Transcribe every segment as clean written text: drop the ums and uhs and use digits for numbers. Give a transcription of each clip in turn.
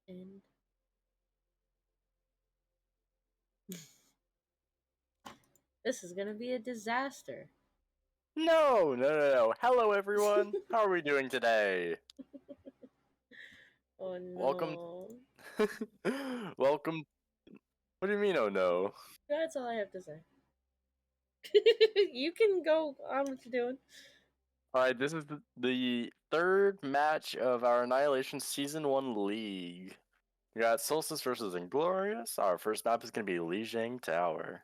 And this is gonna be a disaster. No, no, no, no. Hello, everyone. How are we doing today? Oh Welcome. no. Welcome. What do you mean, oh no? That's all I have to say. You can go on what you're doing. Alright, this is the third match of our Annihilation Season 1 League. We got Solstice versus Inglorious. Our first map is going to be Lijiang Tower.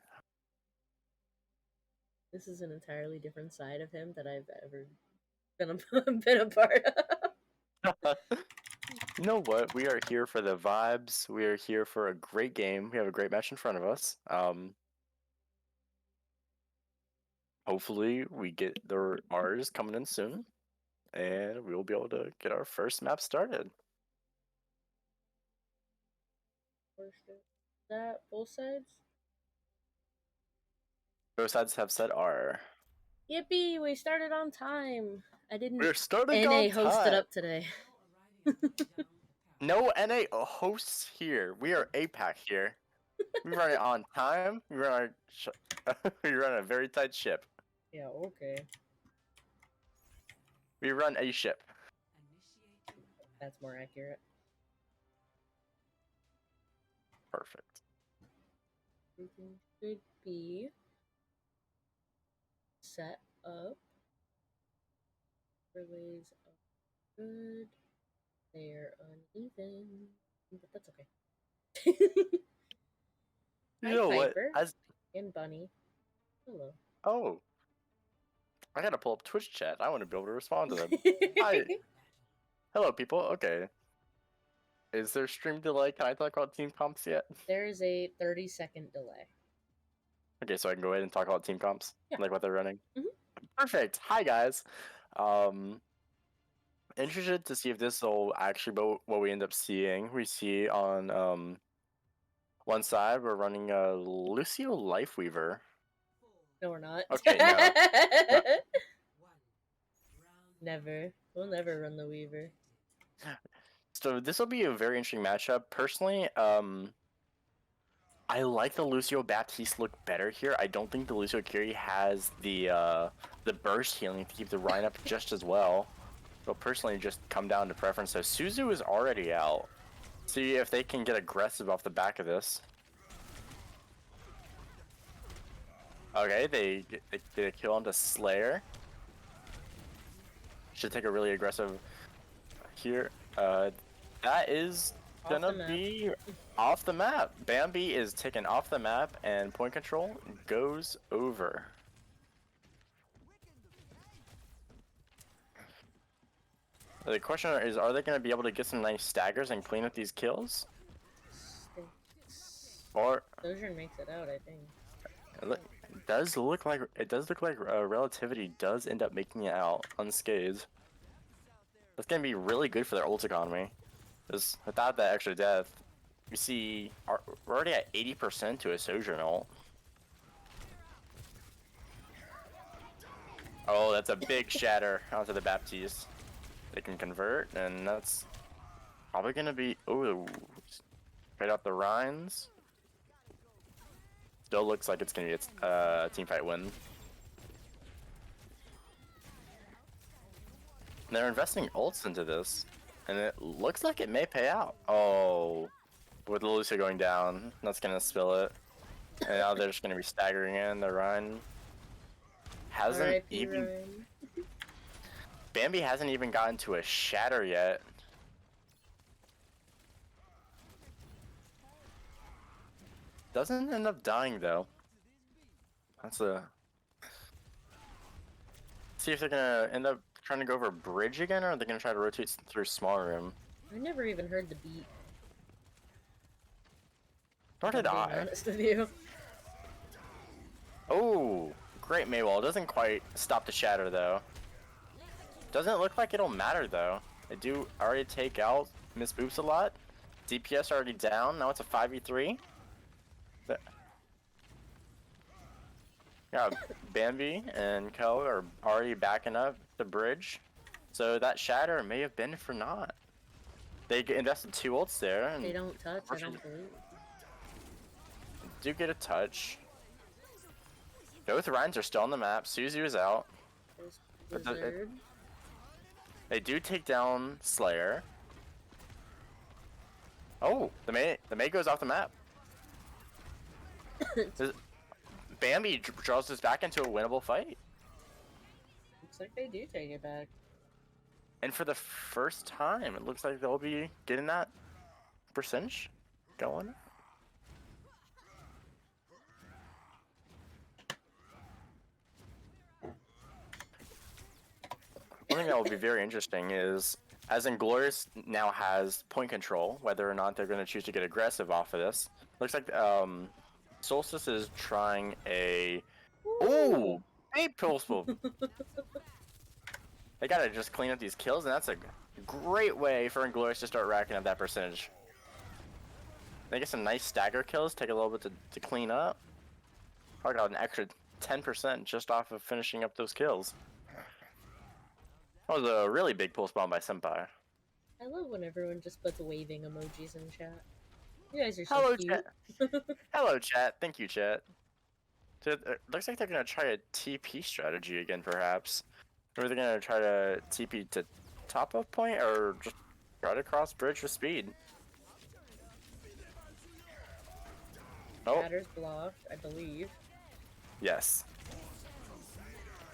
This is an entirely different side of him that I've ever been a part of. You know what? We are here for the vibes. We are here for a great game. We have a great match in front of us. Hopefully, we get the Mars coming in soon, and we will be able to get our first map started. That both sides? Both sides have said R. Yippee! We started on time. I didn't We're starting NA on host it time. up today. No NA hosts here. We are APAC here. We run it on time. We run we run a very tight ship. Yeah, okay. We run a ship. That's more accurate. Perfect. Everything should be set up. Overlays are good. They're uneven, but that's okay. You Hi, know what? Piper As and Bunny. Hello. oh, I gotta pull up Twitch chat. I want to be able to respond to them. Hi, hello, people. Okay, is there stream delay? Can I talk about team comps yet? There is a 30-second delay. Okay, so I can go ahead and talk about team comps, Yeah. like what they're running. Mhm. Perfect. Hi guys. Um, Interested to see if this will actually be what we end up seeing. We see on one side we're running a Lucio Lifeweaver. No, we're not. Okay, no, no. Never. We'll never run the Weaver. So this will be a very interesting matchup. Personally, I like the Lucio Baptiste look better here. I don't think the Lucio Kiri has the burst healing to keep the Rhine up just as well. So personally, just come down to preference. So Suzu is already out. See if they can get aggressive off the back of this. Okay, they get a kill onto Slayer. Should take a really aggressive here. That is gonna be off the map. Bambi is taken off the map, and point control goes over. The question is, are they going to be able to get some nice staggers and clean up these kills? Or Sojourn makes it out, I think. it does look like Relativity does end up making it out unscathed. That's going to be really good for their ult economy. Because without that extra death, you see we're already at 80% to a Sojourn ult. Oh, that's a big shatter onto the Baptiste. They can convert, and that's probably going to be... Oh, straight out the Rhines. Still looks like it's going to be a team fight win. They're investing ults into this, and it looks like it may pay out. Oh, with Lucio going down, that's going to spill it. And now they're just going to be staggering in. The Rhine hasn't even... Ryan. Bambi hasn't even gotten to a shatter yet. Doesn't end up dying though. That's a... See if they're gonna end up trying to go over a bridge again, or are they gonna try to rotate through small room? I never even heard the beat. Nor did I. Being honest with you. Oh, great Maywall. Doesn't quite stop the shatter though. Doesn't look like it'll matter though. They do already take out Miss Boops a lot. DPS already down. Now it's a 5v3. Yeah, Bambi and Co are already backing up the bridge, so that shatter may have been for naught. They invested 2 ults there, and They don't touch, I don't believe. Do get a touch. Both Rhines are still on the map. Suzu is out. They do take down Slayer. Oh, the May goes off the map. Bambi draws this back into a winnable fight. Looks like they do take it back. And for the first time, it looks like they'll be getting that percentage going. One thing that will be very interesting is, as Inglorious now has point control, whether or not they're going to choose to get aggressive off of this. Looks like Solstice is trying a... Ooh! Big pulse move! They gotta just clean up these kills, and that's a great way for Inglorious to start racking up that percentage. They get some nice stagger kills, take a little bit to clean up. Probably got an extra 10% just off of finishing up those kills. That was a really big pulse bomb by Senpai. I love when everyone just puts waving emojis in chat. You guys are so cute. Chat. Hello, chat. Thank you, chat. So it looks like they're gonna try a TP strategy again, perhaps. Or they're gonna try to TP to top of point, or just try to cross bridge with speed. Shatter's blocked, I believe. Yes.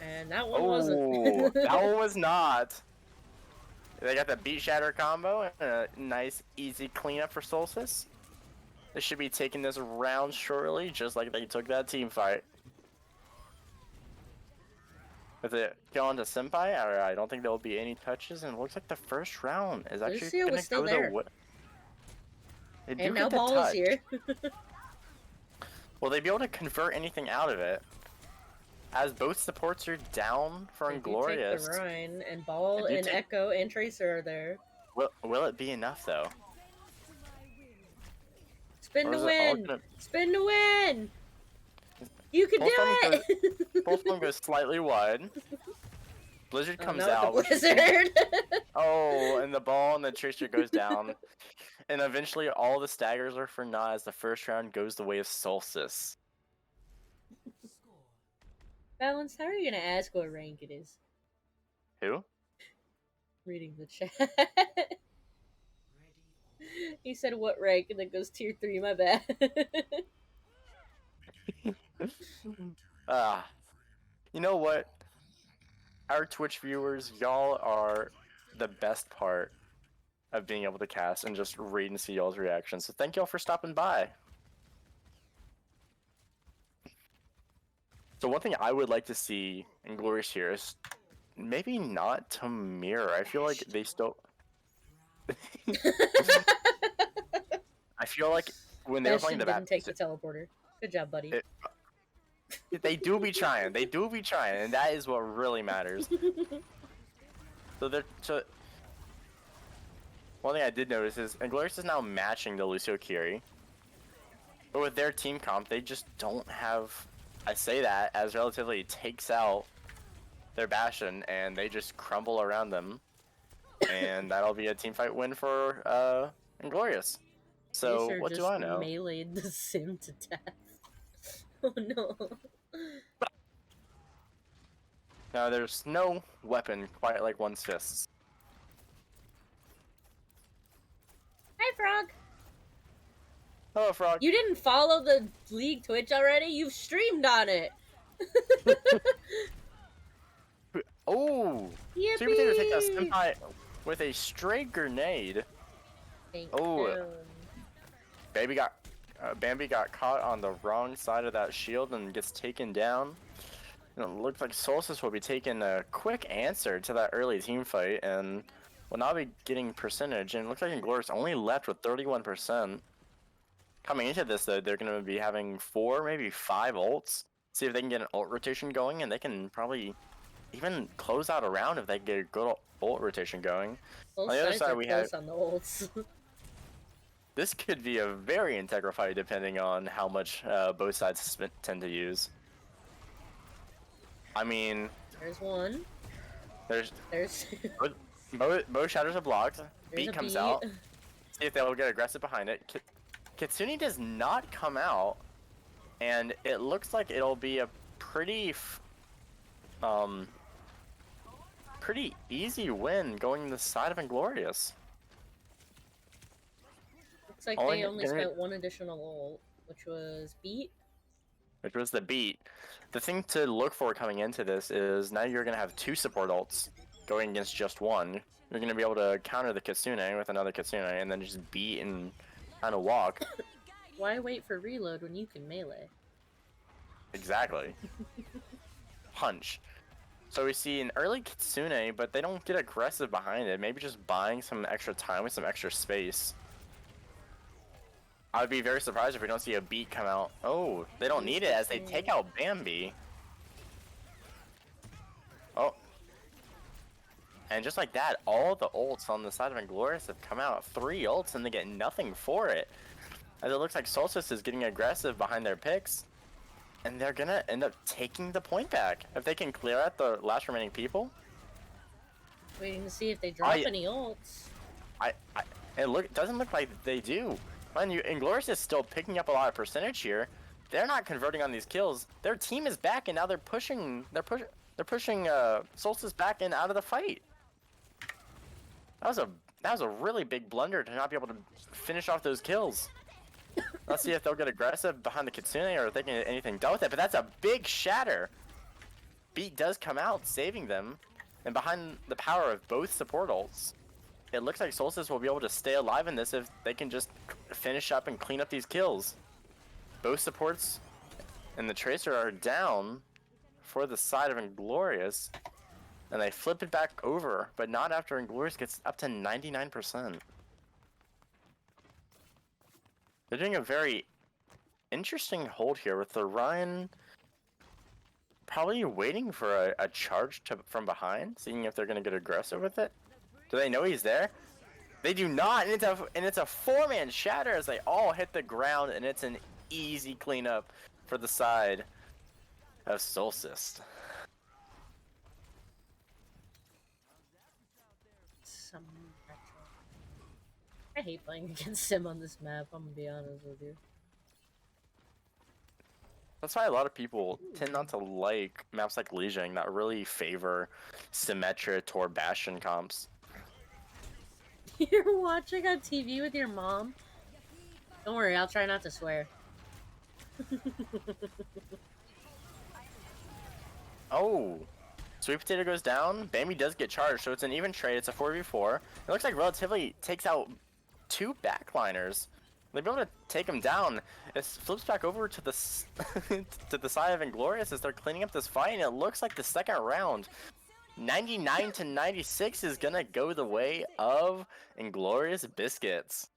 And that one wasn't. Oh, that one was not. They got the beat shatter combo and a nice easy cleanup for Solstice. They should be taking this round shortly, just like they took that team fight. With it going to Senpai, I don't think there will be any touches, and it looks like the first round is actually Lucio going was to still go there. the way. They do And now get the Ball is touch. here. Will they be able to convert anything out of it? As both supports are down for Inglorious. Take the Rhine, and Ball They do and take- Echo and Tracer are there. Will it be enough though? Spin Or to is it all win! gonna... Spin to win! You can do it! Both of them goes slightly wide. Blizzard comes out. The Blizzard! Oh, and the Ball and the Tracer goes down. And eventually all the staggers are for naught as the first round goes the way of Solstice. Balance, how are you gonna ask what rank it is? Who? Reading the chat. He said what rank and then goes tier 3, my bad. You know what? Our Twitch viewers, y'all are the best part of being able to cast and just read and see y'all's reactions. So thank y'all for stopping by. So one thing I would like to see Inglorious here is maybe not to mirror. I feel like they still... I feel like when they were playing the didn't take the teleporter. Good job, buddy. They do be trying. They do be trying, and that is what really matters. So one thing I did notice is Inglorious is now matching the Lucio Kiri. But with their team comp, they just don't have... I say that as relatively takes out their Bastion, and they just crumble around them. And that'll be a teamfight win for Inglorious. So, Tracer what do I know? Meleeed the sim to death. Oh no. Now, there's no weapon quite like one's fists. Hi, Frog. Hello, Frog. You didn't follow the League Twitch already? You've streamed on it. Oh! Yippee! Super Potato take a Senpai with a straight grenade. Oh. Bambi got caught on the wrong side of that shield and gets taken down. And it looks like Solstice will be taking a quick answer to that early team fight and will now be getting percentage. And it looks like Inglorious only left with 31%. Coming into this, though, they're going to be having 4, maybe 5 ults. See if they can get an ult rotation going, and they can probably even close out a round if they get a good ult rotation going. Both on the other sides side, are we close have... on the ults. This could be a very integral fight depending on how much both sides tend to use. I mean... There's one. There's... two. Both shatters are blocked. There's Beat a comes beat. out. See if they'll get aggressive behind it. Kitsune does not come out. And it looks like it'll be a pretty easy win going the side of Inglorious. Looks like they only spent one additional ult, which was beat. Which was the beat. The thing to look for coming into this is now you're going to have 2 support ults going against just one. You're going to be able to counter the Kitsune with another Kitsune and then just beat and kind of walk. Why wait for reload when you can melee? Exactly. Punch. So we see an early Kitsune, but they don't get aggressive behind it. Maybe just buying some extra time with some extra space. I'd be very surprised if we don't see a beat come out. Oh, they don't need it as they take out Bambi. Oh. And just like that, all the ults on the side of Inglorious have come out. 3 ults and they get nothing for it. As it looks like Solstice is getting aggressive behind their picks. And they're gonna end up taking the point back. If they can clear out the last remaining people. Waiting to see if they drop any ults. It doesn't look like they do. Man, Inglorious is still picking up a lot of percentage here. They're not converting on these kills. Their team is back, and now they're pushing. They're pushing Solstice back and out of the fight. That was a really big blunder to not be able to finish off those kills. Let's see if they'll get aggressive behind the Kitsune or if they can get anything done with it. But that's a big shatter. beat does come out, saving them. And behind the power of both support ults, it looks like Solstice will be able to stay alive in this if they can just finish up and clean up these kills. Both supports and the Tracer are down for the side of Inglorious. And they flip it back over, but not after Inglorious gets up to 99%. They're doing a very interesting hold here with the Ryan probably waiting for a charge from behind, seeing if they're going to get aggressive with it. Do they know he's there? They do not, and it's a four-man shatter as they all hit the ground, and it's an easy cleanup for the side of Solstice. I hate playing against him on this map, I'm gonna be honest with you. That's why a lot of people tend not to like maps like Lijiang that really favor Symmetra, Tor, Bastion comps. You're watching on TV with your mom? Don't worry, I'll try not to swear. Oh, Sweet Potato goes down. Bambi does get charged, so it's an even trade. It's a 4v4. It looks like Relatively takes out two backliners. They'll be able to take him down. It flips back over to the to the side of Inglorious as they're cleaning up this fight, and it looks like the second round, 99 to 96, is gonna go the way of Inglorious Biscuits.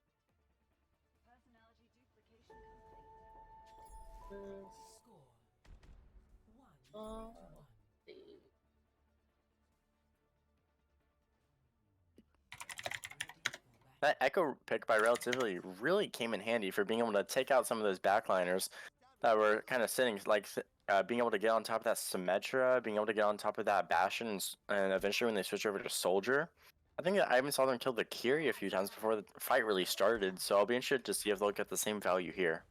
That Echo pick by Relatively really came in handy for being able to take out some of those backliners that were kind of sitting, like being able to get on top of that Symmetra, being able to get on top of that Bastion, and eventually when they switch over to Soldier. I think I even saw them kill the Kiri a few times before the fight really started, so I'll be interested to see if they'll get the same value here.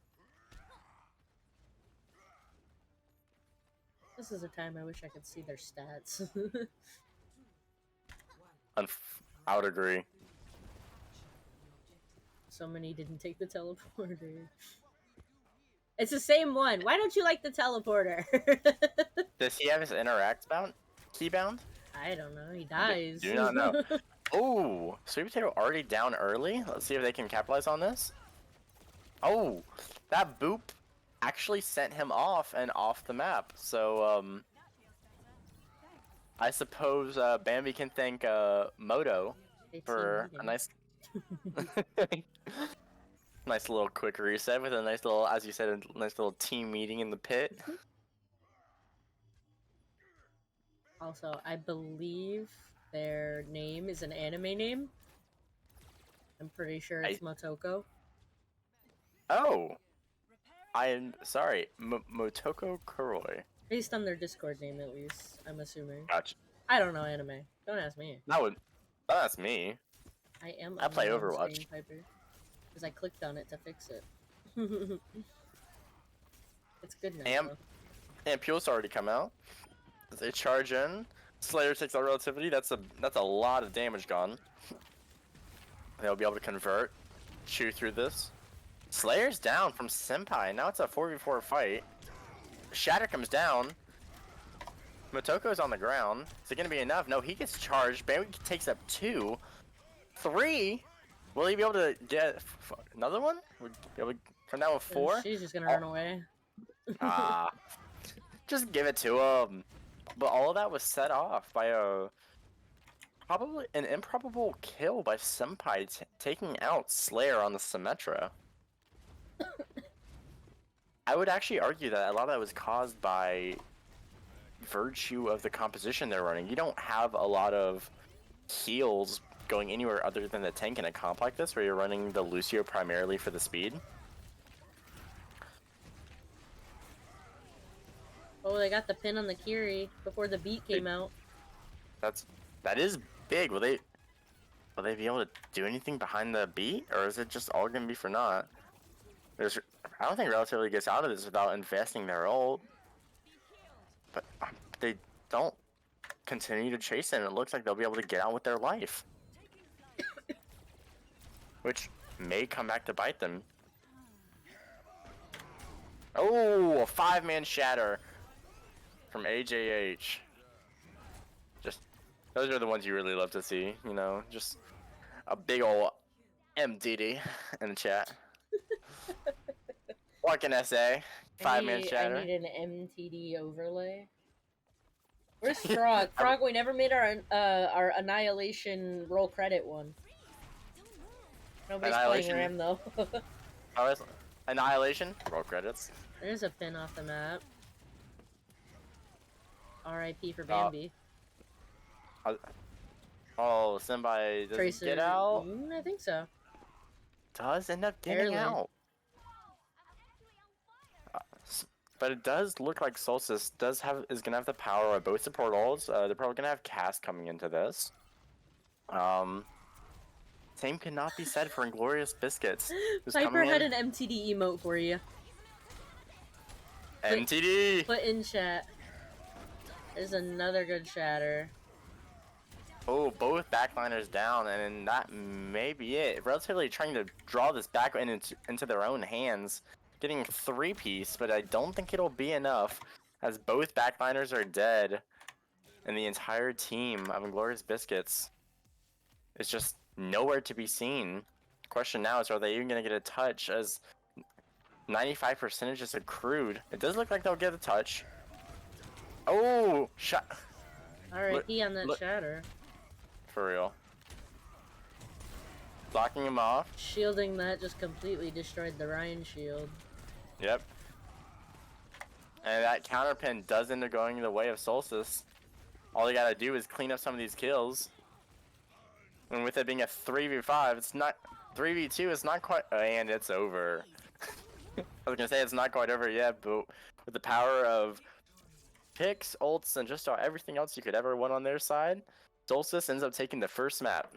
This is a time I wish I could see their stats. I would agree. So many didn't take the teleporter. It's the same one. Why don't you like the teleporter? Does he have his interact key bound? I don't know. He dies. Do not know. Oh, Sweet Potato already down early. Let's see if they can capitalize on this. Oh, that boop actually sent him off and off the map. So, I suppose Bambi can thank Moto for a nice, nice little quick reset with a nice little, as you said, a nice little team meeting in the pit. Also, I believe their name is an anime name. I'm pretty sure it's Motoko. Oh, I am sorry, Motoko Kuroi. Based on their Discord name, at least, I'm assuming. Gotcha. I don't know anime. Don't ask me. That's me. I play Overwatch. Because I clicked on it to fix it. It's good now. And Pule's already come out. They charge in. Slayer takes out Relativity. That's a lot of damage gone. They'll be able to convert, chew through this. Slayer's down from Senpai. Now it's a 4v4 fight. Shatter comes down. Motoko's on the ground. Is it going to be enough? No, he gets charged. Bambi takes up 2. 3. Will he be able to get another one? Will he be able to come down with 4? She's just going to run away. Just give it to him. But all of that was set off by probably an improbable kill by Senpai taking out Slayer on the Symmetra. I would actually argue that a lot of that was caused by virtue of the composition they're running. You don't have a lot of heals going anywhere other than the tank in a comp like this, where you're running the Lucio primarily for the speed. Oh, they got the pin on the Kiri before the beat came out. That is big. Will they be able to do anything behind the beat, or is it just all gonna be for naught? I don't think Relatively gets out of this without investing their ult, but they don't continue to chase it, and it looks like they'll be able to get out with their life, which may come back to bite them. Oh, a 5-man shatter from AJH. Just those are the ones you really love to see. You know, just a big ol' MDD in the chat. What can I say? 5-man I chatter. need an MTD overlay. Where's Frog? Frog, we never made our Annihilation roll credit one. Nobody's playing Ram though. Oh, Annihilation. Roll credits. There's a pin off the map. R.I.P. for Bambi. Oh, Senpai does Tracer, get out? I think so. Does end up getting out. But it does look like Solstice is gonna have the power of both the portals. They're probably gonna have cast coming into this. Same cannot be said for Inglorious Biscuits. Piper had an MTD emote for you. MTD! Put in chat. There's another good shatter. Oh, both backliners down, and that may be it. Relatively trying to draw this back into their own hands. Getting 3-piece, but I don't think it'll be enough, as both backliners are dead. And the entire team of Inglorious Biscuits is just nowhere to be seen. Question now is, are they even going to get a touch, as 95% is accrued. It does look like they'll get a touch. Oh, shot. R.I.P. on that shatter. For real. Blocking him off. Shielding that just completely destroyed the Ryan shield. Yep. And that counter pin does end up going the way of Solstice. All you gotta do is clean up some of these kills. And with it being a 3v5, it's not 3v2, it's not quite, and it's over. I was gonna say it's not quite over yet, but with the power of picks, ults, and just about everything else you could ever want on their side, Solstice ends up taking the first map.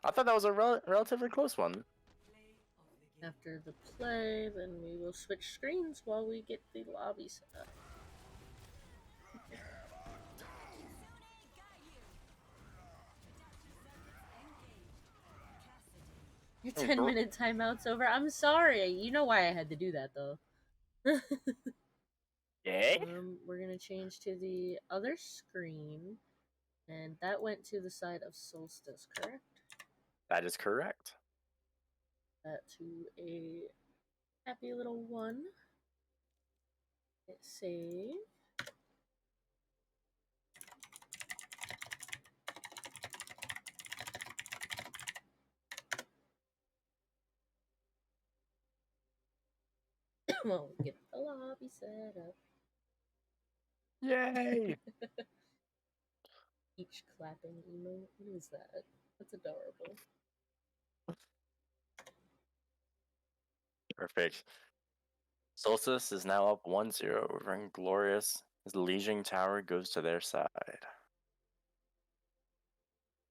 I thought that was a relatively close one. After the play, then we will switch screens while we get the lobby set up. Your 10-minute timeout's over. I'm sorry. You know why I had to do that, though. Yeah? We're gonna change to the other screen, and that went to the side of Solstice, correct? That is correct. That to a happy little 1. Hit save. Well, get the lobby set up. Yay! Each clapping emote. What is that? That's adorable. Perfect. Solstice is now up 1-0 over Inglorious. His Legion Tower goes to their side.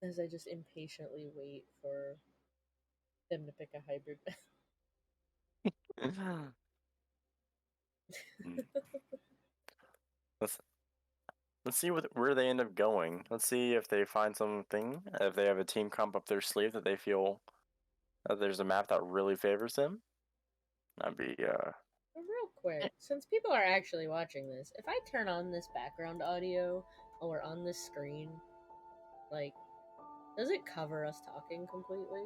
As I just impatiently wait for them to pick a hybrid. Let's see where they end up going. Let's see if they find something, if they have a team comp up their sleeve that they feel that there's a map that really favors them. That'd be Real quick, since people are actually watching this, if I turn on this background audio or on this screen, like, does it cover us talking completely?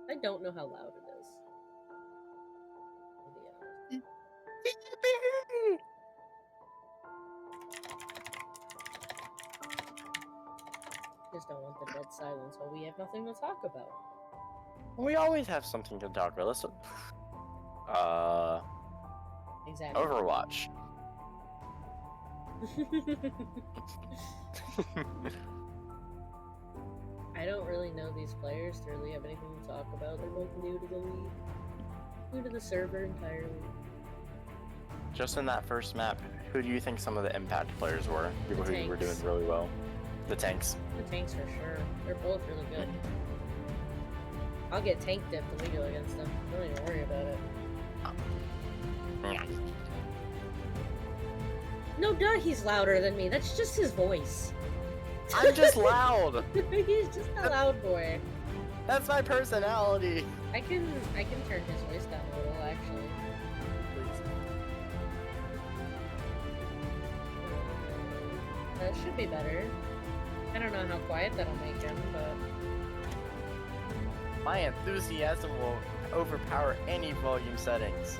I don't know how loud it is. To be honest. Just don't want the dead silence while we have nothing to talk about. We always have something to talk about. Listen. Exactly. Overwatch. I don't really know these players to really have anything to talk about. They're both new to the league. New to the server entirely. Just in that first map, who do you think some of the impact players were? People who were doing really well. The tanks. The tanks for sure. They're both really good. I'll get tank dipped if we go against them. Don't even worry about it. No duh, he's louder than me. That's just his voice. I'm just loud. He's just a loud boy. That's my personality. I can turn his voice down a little, actually. That should be better. I don't know how quiet that'll make him, but... My enthusiasm will overpower any volume settings.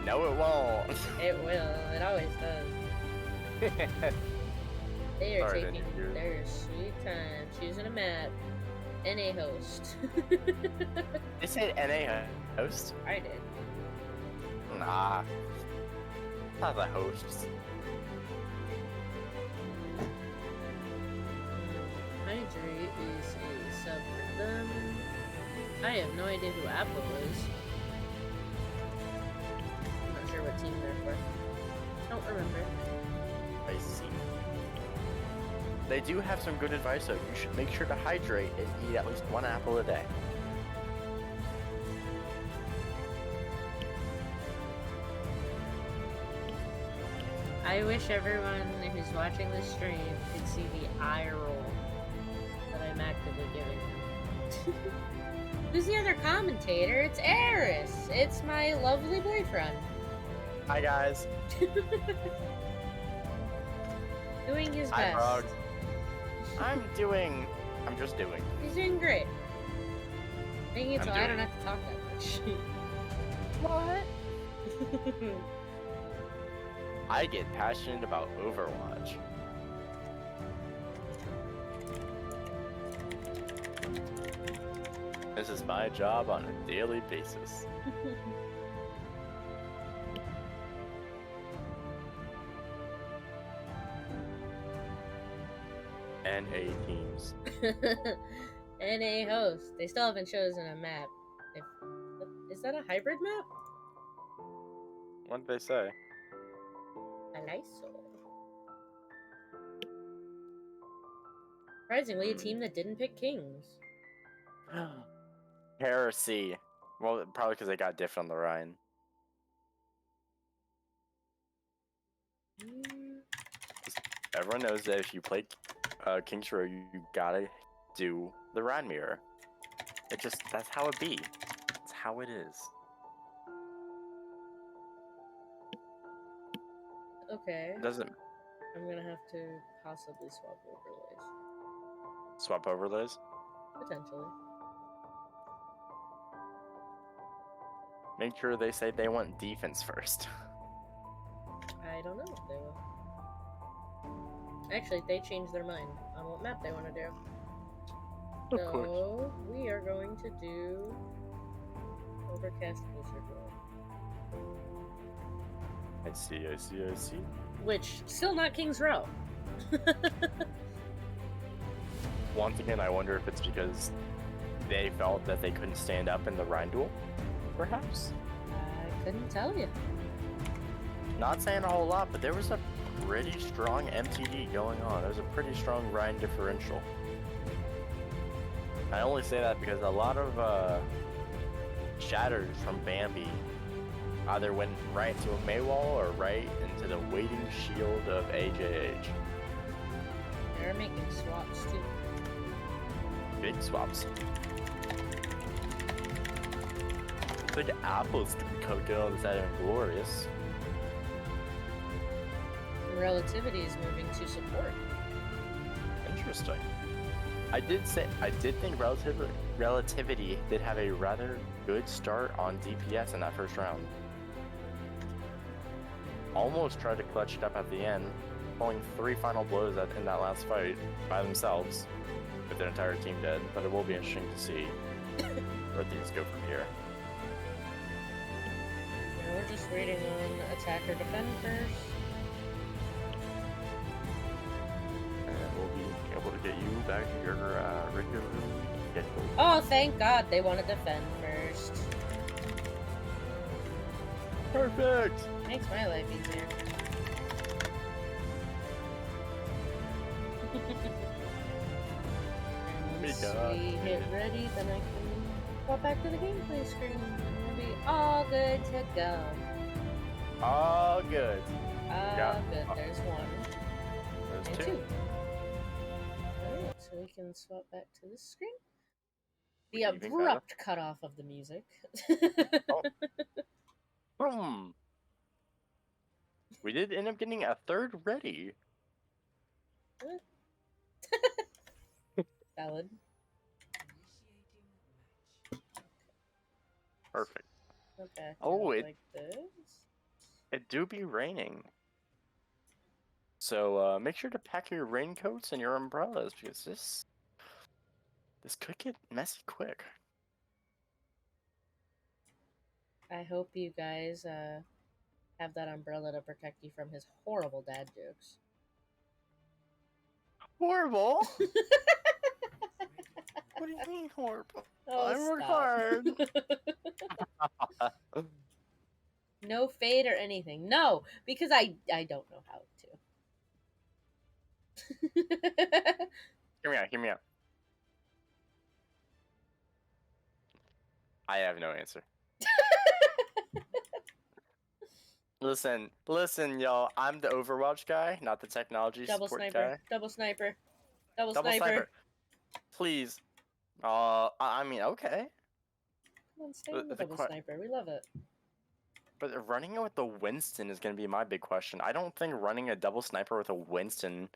No, it won't. It will. It always does. They are taking their sweet time choosing a map. NA host. They said NA host? I did. Nah. Not the hosts. Hydrate is a sub for them. I have no idea who Apple is. I'm not sure what team they're for. Don't remember. I see. They do have some good advice though. You should make sure to hydrate and eat at least 1 apple a day. I wish everyone who's watching this stream could see the eye roll that I'm actively giving them. Who's the other commentator? It's Eris! It's my lovely boyfriend. Hi guys. Doing his Hi, best. Frog. I'm just doing. He's doing great. Making it so I don't have to talk that much. What? I get passionate about Overwatch. This is my job on a daily basis. NA teams. NA host. They still haven't chosen a map. Is that a hybrid map? What did they say? Lysol. Surprisingly, a team that didn't pick Kings. Heresy. Well, probably because they got diffed on the Rhine. Everyone knows that if you play King's Row, you gotta do the Rhine mirror. That's how it be. That's how it is. Okay. Doesn't I'm gonna have to possibly swap overlays. swap overlays? Potentially. Make sure they say they want defense first. I don't know if they will. Actually, they changed their mind on what map they want to do. Of course. So, we are going to do Overcast Blizzard Roll. I see. Which, still not King's Row. Once again, I wonder if it's because they felt that they couldn't stand up in the Rhine duel, perhaps? I couldn't tell you. Not saying a whole lot, but there was a pretty strong MTD going on. There was a pretty strong Rhine differential. I only say that because a lot of shatters from Bambi either went right into a Maywall or right into the waiting shield of AJH. They're making swaps too. Big swaps. Big apples to be cooking on the side of Inglorious. Relativity is moving to support. Interesting. I did think Relativity did have a rather good start on DPS in that first round. Almost tried to clutch it up at the end, pulling 3 final blows in that last fight by themselves, with their entire team dead, but it will be interesting to see where things go from here. Yeah, we're just waiting on attack or defend first. And we'll be able to get you back to your regular schedule. Oh, thank God they want to defend first. Perfect! Makes my life easier. Once we hit ready, then I can go back to the gameplay screen and we'll be all good to go. All good. Good. There's one. There's And 2. Alright, so we can swap back to this screen. The abrupt cutoff of the music. Oh. Boom! We did end up getting a 3rd ready. Valid. Perfect. Okay. Oh, like this. it do be raining. So make sure to pack your raincoats and your umbrellas because this could get messy quick. I hope you guys have that umbrella to protect you from his horrible dad jokes. Horrible? What do you mean horrible? Oh, I work stop. hard. No fade or anything. No, because I don't know how to. Hear me out. Hear me out. I have no answer. Listen, y'all. I'm the Overwatch guy, not the technology Double support sniper. guy. Double sniper. Double Double sniper. sniper, please. I mean, okay. Come on, stay in the The double sniper. We love it. But running it with the Winston is going to be my big question. I don't think running a double sniper with a Winston,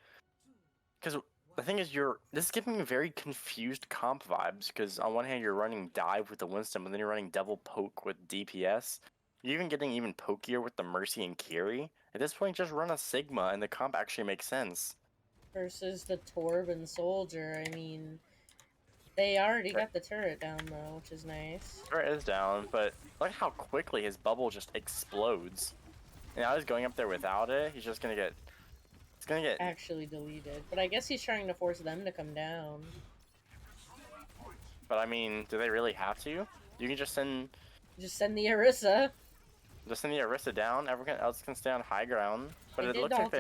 because the thing is, this is giving me very confused comp vibes. Because on one hand, you're running dive with the Winston, but then you're running double poke with DPS. You're even getting even pokier with the Mercy and Kiri. At this point, just run a Sigma, and the comp actually makes sense. Versus the Torb and Soldier. I mean, they already got the turret down though, which is nice. Turret is down, but look how quickly his bubble just explodes. And now he's going up there without it. He's just gonna get. It's gonna get actually deleted. But I guess he's trying to force them to come down. But I mean, do they really have to? You can just send the Orisa. Just send the Orisa down. Everyone else can stay on high ground. But it looks like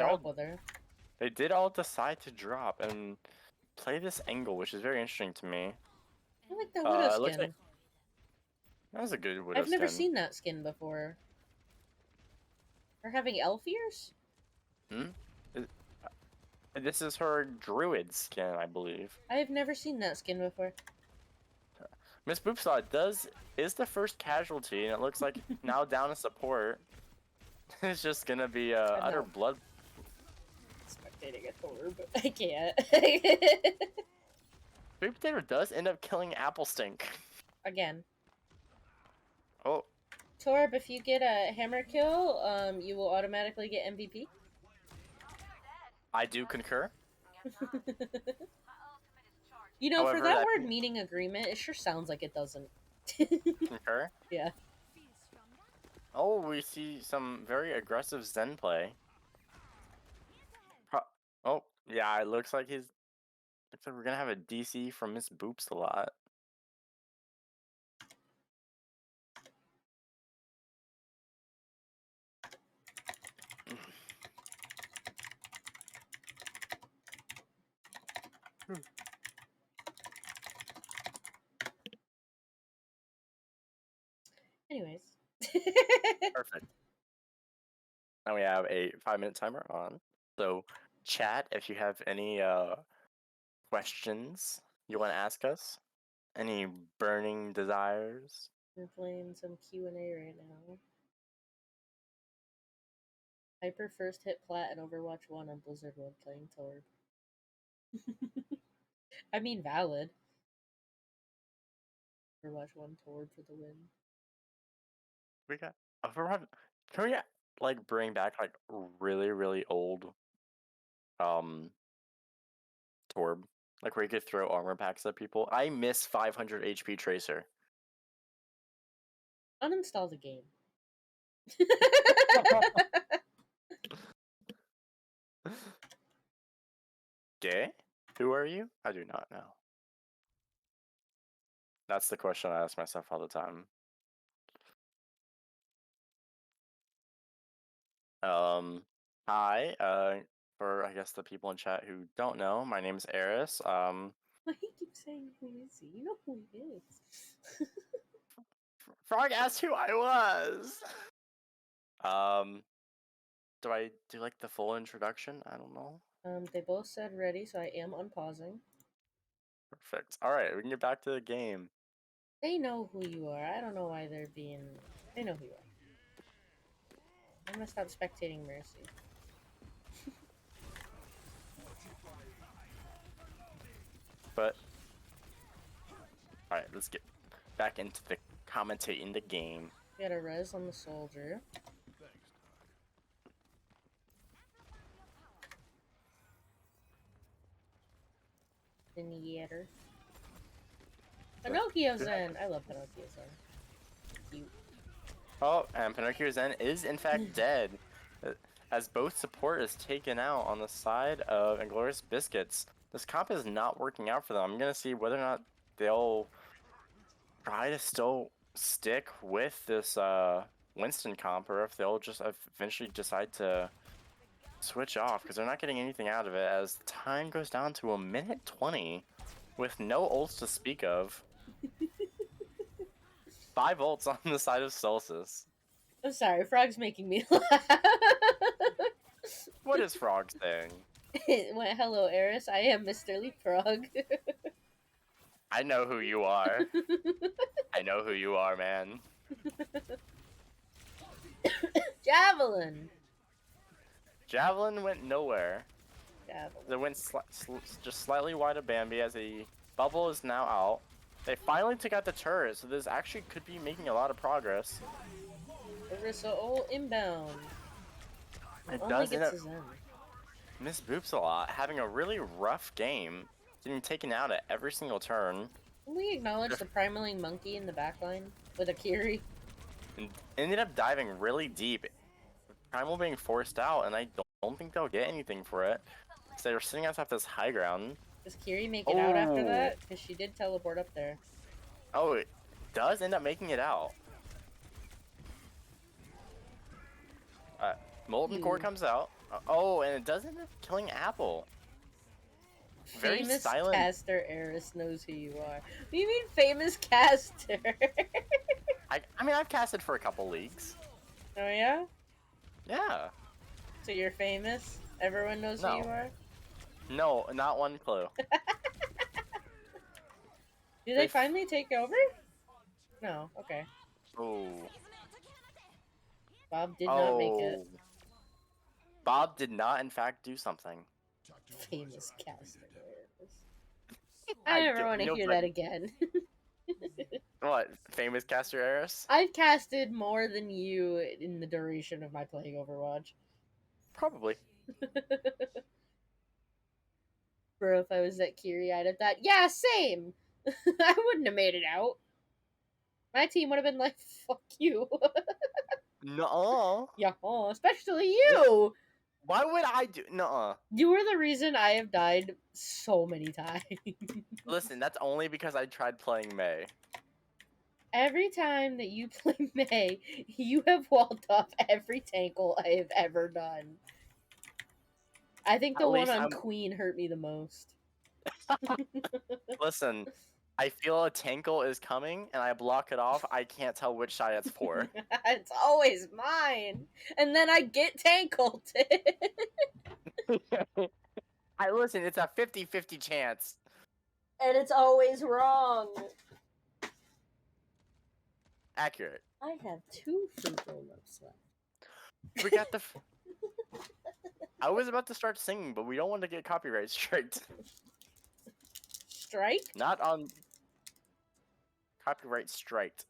they did all decide to drop and play this angle, which is very interesting to me. I like that Widow skin. Like, that was a good Widow I've never seen that skin before. Her having elf ears? This is her druid skin, I believe. I've never seen that skin before. Miss Boopsaw is the first casualty, and it looks like now down to support. It's just gonna be utter blood. Spectating a Torb. I can't. Sweet Potato does end up killing Apple Stink. Again. Oh. Torb, if you get a hammer kill, you will automatically get MVP. I do concur. You know, however, for that word meaning agreement, it sure sounds like it doesn't. Concur? Yeah. Oh, we see some very aggressive Zen play. Oh, yeah, it looks like we're gonna have a DC from Miss Boops a lot. Anyways. Perfect. Now we have a 5-minute timer on. So, chat, if you have any questions you want to ask us, any burning desires. We're playing some Q&A right now. Hyper first hit plat in Overwatch 1 on Blizzard World playing Torb. I mean, valid. Overwatch 1 Torb for the win. We got Overwatch. Can we like bring back like really, really old Torb? Like where you could throw armor packs at people? I miss 500 HP Tracer. Uninstall the game. Gay? Who are you? I do not know. That's the question I ask myself all the time. Hi, for I guess the people in chat who don't know, my name is Eris. Why do you keep saying who is he? You know who he is. Frog asked who I was. Do I do like the full introduction? I don't know. They both said ready, so I am unpausing. Perfect. All right, we can get back to the game. They know who you are. I don't know why they're being. They know who you are. I'm gonna stop spectating Mercy. But Alright, let's get back into the commentating the game. Got a res on the soldier. Theater. Pinocchio Zen! I love Pinocchio Zen. Cute. Oh, and Pinocchio Zen is in fact dead, as both support is taken out on the side of Inglorious Biscuits. This comp is not working out for them. I'm gonna see whether or not they'll try to still stick with this Winston comp, or if they'll just eventually decide to switch off, because they're not getting anything out of it as time goes down to 1:20 with no ults to speak of. 5 ults on the side of Solstice. I'm sorry, Frog's making me laugh. What is Frog saying? It went, hello, Eris. I am Mr. Leapfrog. I know who you are. I know who you are, man. Javelin. Javelin went nowhere. Javelin. They went just slightly wide of Bambi as a bubble is now out. They finally took out the turret, so this actually could be making a lot of progress. Orisa all inbound. It Only does end gets up his end. miss Boops a lot, having a really rough game, getting taken out at every single turn. Can we acknowledge the primaling monkey in the backline with Akiri? And ended up diving really deep. Primal being forced out, and I don't think they'll get anything for it. So they're sitting on top of this high ground. Does Kiri make it out after that? Because she did teleport up there. Oh, it does end up making it out. Molten Core comes out. Oh, and it does end up killing Apple. Very Famous silent. caster Eris knows who you are. What do you mean famous caster? I mean, I've casted for a couple leagues. Oh yeah? Yeah. So you're famous? Everyone knows who you are? No, not one clue. Do they finally take over? No, okay. Oh. Bob did not make it. Bob did not, in fact, do something. Famous caster. I never want to hear that again. What? Famous caster Eris? I've casted more than you in the duration of my playing Overwatch. Probably. Bro, if I was that Kiri, I'd have thought, yeah, same! I wouldn't have made it out. My team would have been like, fuck you. Nuh-uh. Yeah, especially you! Why would I do... Nuh-uh. You were the reason I have died so many times. Listen, that's only because I tried playing Mei. Every time that you play Mei, you have walled off every tankle I have ever done. I think the one on Queen hurt me the most. Listen, I feel a tankle is coming, and I block it off. I can't tell which side it's for. It's always mine. And then I get tankled. Listen, it's a 50-50 chance. And it's always wrong. Accurate. I have 2 fruit roll-ups left. We got the... I was about to start singing, but we don't want to get copyright striked. Strike? Not on... Copyright striked.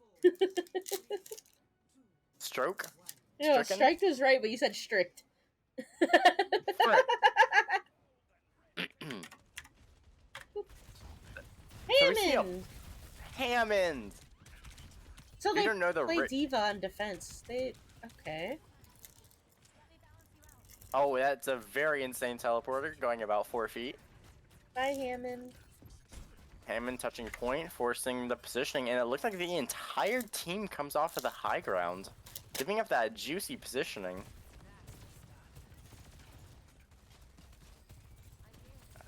Stroke? No, striked was right, but you said strict. Hammond! Hammond! So they play D.Va on defense. Okay. Oh, that's a very insane teleporter, going about 4 feet. Bye, Hammond. Hammond touching point, forcing the positioning, and it looks like the entire team comes off of the high ground, giving up that juicy positioning.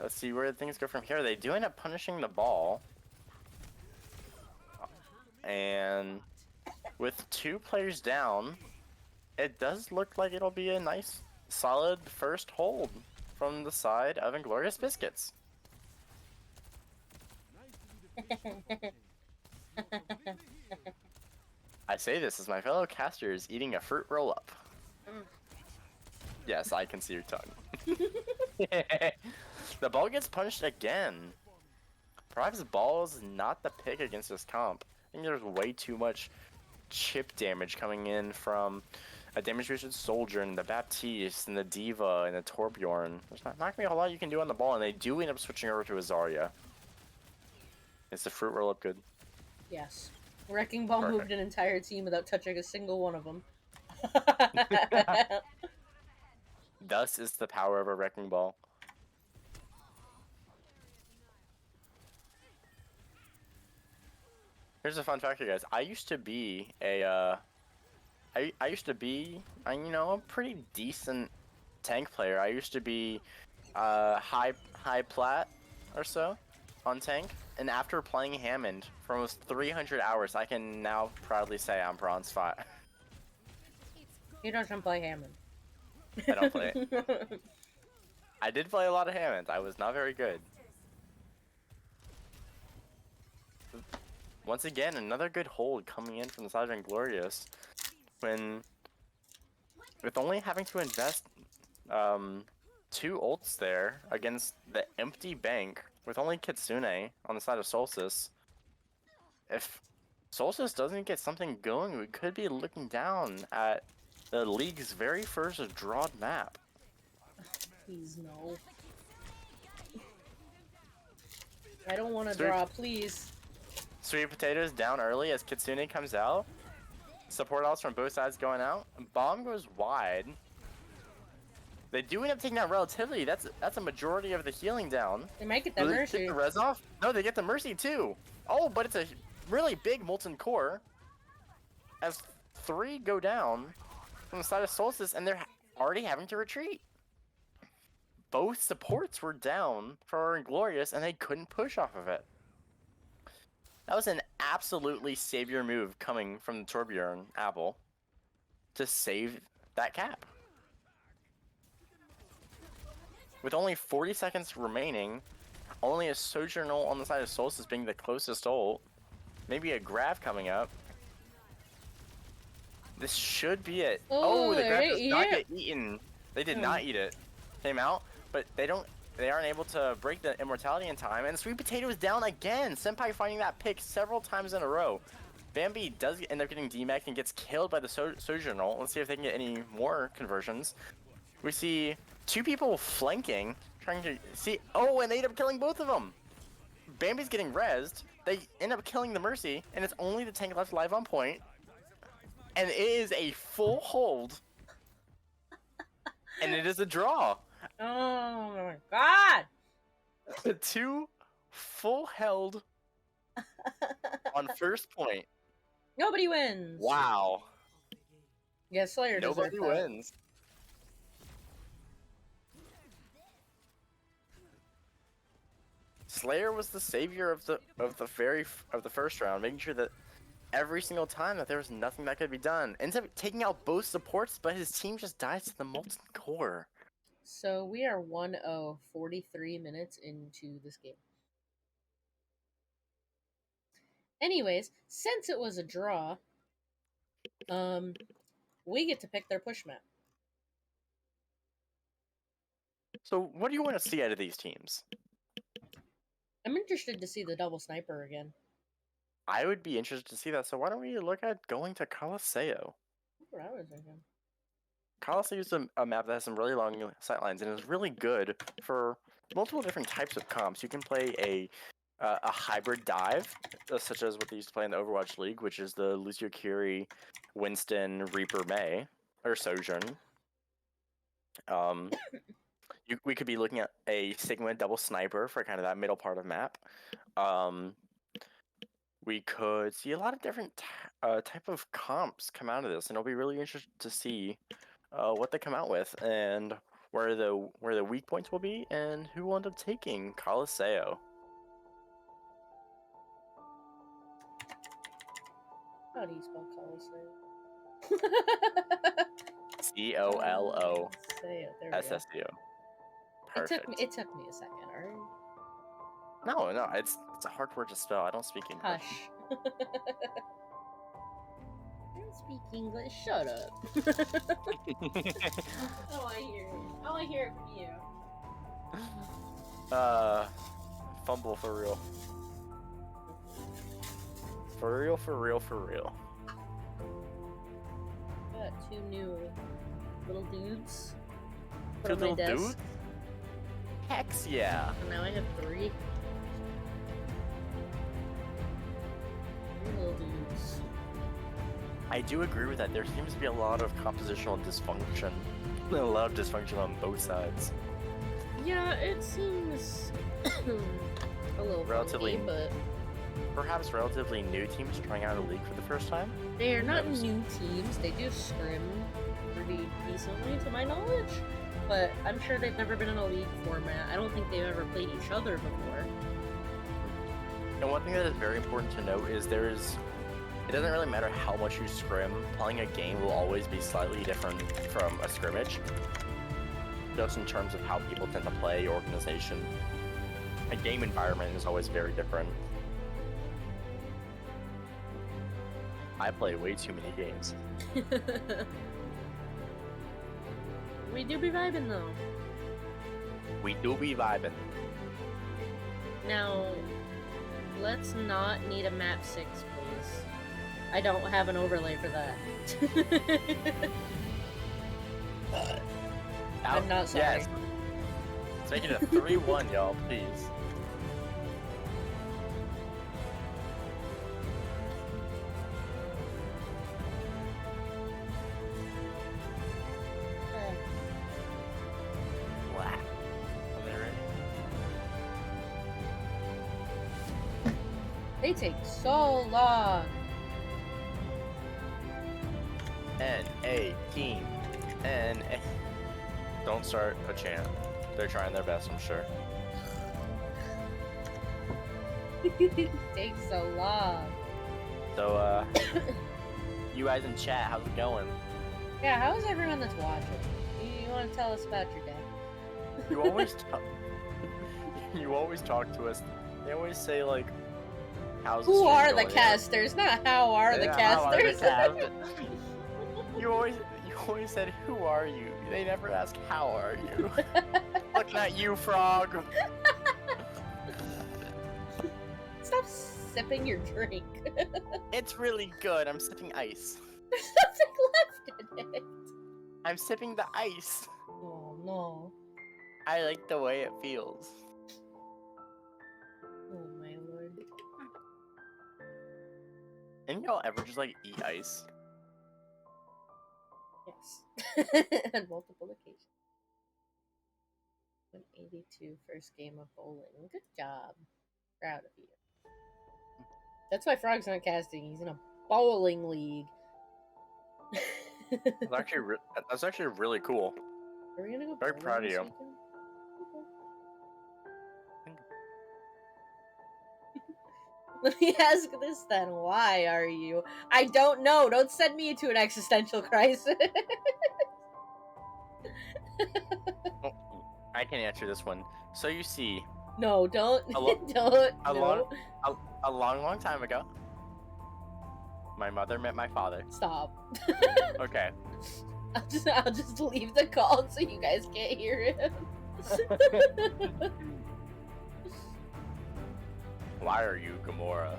Let's see where things go from here. They do end up punishing the ball. And with 2 players down, it does look like it'll be a nice, solid first hold from the side of Inglorious Biscuits. I say this as my fellow caster is eating a fruit roll-up. Yes, I can see your tongue. The ball gets punished again. Prive's ball is not the pick against this comp. I think there's way too much chip damage coming in from a damage-boosted Soldier and the Baptiste and the Diva and the Torbjorn. There's not gonna be a whole lot you can do on the ball, and they do end up switching over to a Zarya. Is the fruit roll up good? Yes. Wrecking Ball Perfect. moved an entire team without touching a single one of them. Thus is the power of a Wrecking Ball. Here's a fun fact, you guys. I used to be a, I used to be, you know, a pretty decent tank player. I used to be, high plat or so on tank. And after playing Hammond for almost 300 hours, I can now proudly say I'm bronze 5. He doesn't play Hammond. I don't play it. I did play a lot of Hammond. I was not very good. Once again, another good hold coming in from the side of Inglorious. With only having to invest 2 ults there against the empty bank, with only Kitsune on the side of Solstice. If Solstice doesn't get something going, we could be looking down at the league's very first drawed map. Please, no. I don't want to draw, please. Sweet Potatoes down early as Kitsune comes out. Support alts from both sides going out. Bomb goes wide. They do end up taking out Relativity. That's a majority of the healing down. They might get that Will Mercy. They take the res off? No, they get the Mercy too. Oh, but it's a really big Molten Core. As 3 go down from the side of Solstice, and they're already having to retreat. Both supports were down for Inglorious, and they couldn't push off of it. That was an absolutely savior move coming from the Torbjorn Apple to save that cap. With only 40 seconds remaining, only a Sojourner on the side of Solstice being the closest ult, maybe a Grav coming up. This should be it. Oh, the Grav does not get eaten. They did not eat it. Came out, but they aren't able to break the immortality in time, and Sweet Potato is down again. Senpai finding that pick several times in a row. Bambi does end up getting DMAC and gets killed by the Sojourner. Let's see if they can get any more conversions. We see 2 people flanking, trying to see. Oh, and they end up killing both of them. Bambi's getting rezzed. They end up killing the Mercy, and it's only the tank left live on point. And it is a full hold. And it is a draw. Oh my god! 2 full held on first point. Nobody wins. Wow. Yeah, Slayer Nobody wins. Slayer was the savior of the first round, making sure that every single time that there was nothing that could be done. Ends up taking out both supports, but his team just dies to the Molten Core. So we are 1-0, 43 minutes into this game. Anyways, since it was a draw, we get to pick their push map. So what do you want to see out of these teams? I'm interested to see the double sniper again. I would be interested to see that, so why don't we look at going to Colosseo? That's what I was thinking. Colosseo is a map that has some really long sightlines, and is really good for multiple different types of comps. You can play a hybrid dive, such as what they used to play in the Overwatch League, which is the Lucio Curie, Winston, Reaper, May, or Sojourn. We could be looking at a Sigma double sniper for kind of that middle part of map. We could see a lot of different type of comps come out of this, and it'll be really interesting to see what they come out with and where the weak points will be and who will end up taking Colosseo. How do you spell Colosseo? COLOSSEO. Perfect. It took me a second, alright? No, it's a hard word to spell. I don't speak English. Hush. I don't speak English. Shut up. I want to hear it. I want to hear it from you. Fumble for real. For real, for real, for real. Got two new little dudes. Put Two on my little desk. dudes? Heck yeah. And now I have three. Three little dudes. I do agree with that. There seems to be a lot of compositional dysfunction. A lot of dysfunction on both sides. Yeah, it seems a little Relatively- funky, but Perhaps relatively new teams trying out a league for the first time. they are not Yes. new teams. They do scrim pretty decently, to my knowledge. But I'm sure they've never been in a league format. I don't think they've ever played each other before. And one thing that is very important to note is it doesn't really matter how much you scrim, playing a game will always be slightly different from a scrimmage. Just in terms of how people tend to play, organization. A game environment is always very different. I play way too many games. We do be vibing though. We do be vibing. Now, let's not need a map 6, please. I don't have an overlay for that. I'm not sorry. Yes. Let's make it a 3-1, y'all, please. Wow. Are they ready? They take so long. N-A-team. N-A. Don't start a chant. They're trying their best, I'm sure. Takes so long. So, you guys in chat, how's it going? Yeah, how's everyone that's watching? You want to tell us about your day? You always you always talk to us. They always say like, "How's the Who stream are the going?" casters? Not how are the Yeah, how are the casters? cast- you always said, "Who are you?" They never ask, "How are you?" Looking at you, frog. Stop sipping your drink. It's really good. I'm sipping ice. There's nothing left in it. I'm sipping the ice. Oh no. I like the way it feels. Oh my lord. Didn't y'all ever just like eat ice? Yes. On multiple occasions. 182 first game of bowling. Good job. Proud of you. That's why Frog's not casting. He's in a bowling league. That's actually really cool. Are we gonna go Very bowling proud of this you. weekend? Okay. Let me ask this then. Why are you? I don't know. Don't send me into an existential crisis. Oh, I can answer this one. So you see, No, don't. A lo- Don't. a No. a long time ago, my mother met my father. Stop. Okay. I'll just leave the call so you guys can't hear him. Why are you Gamora?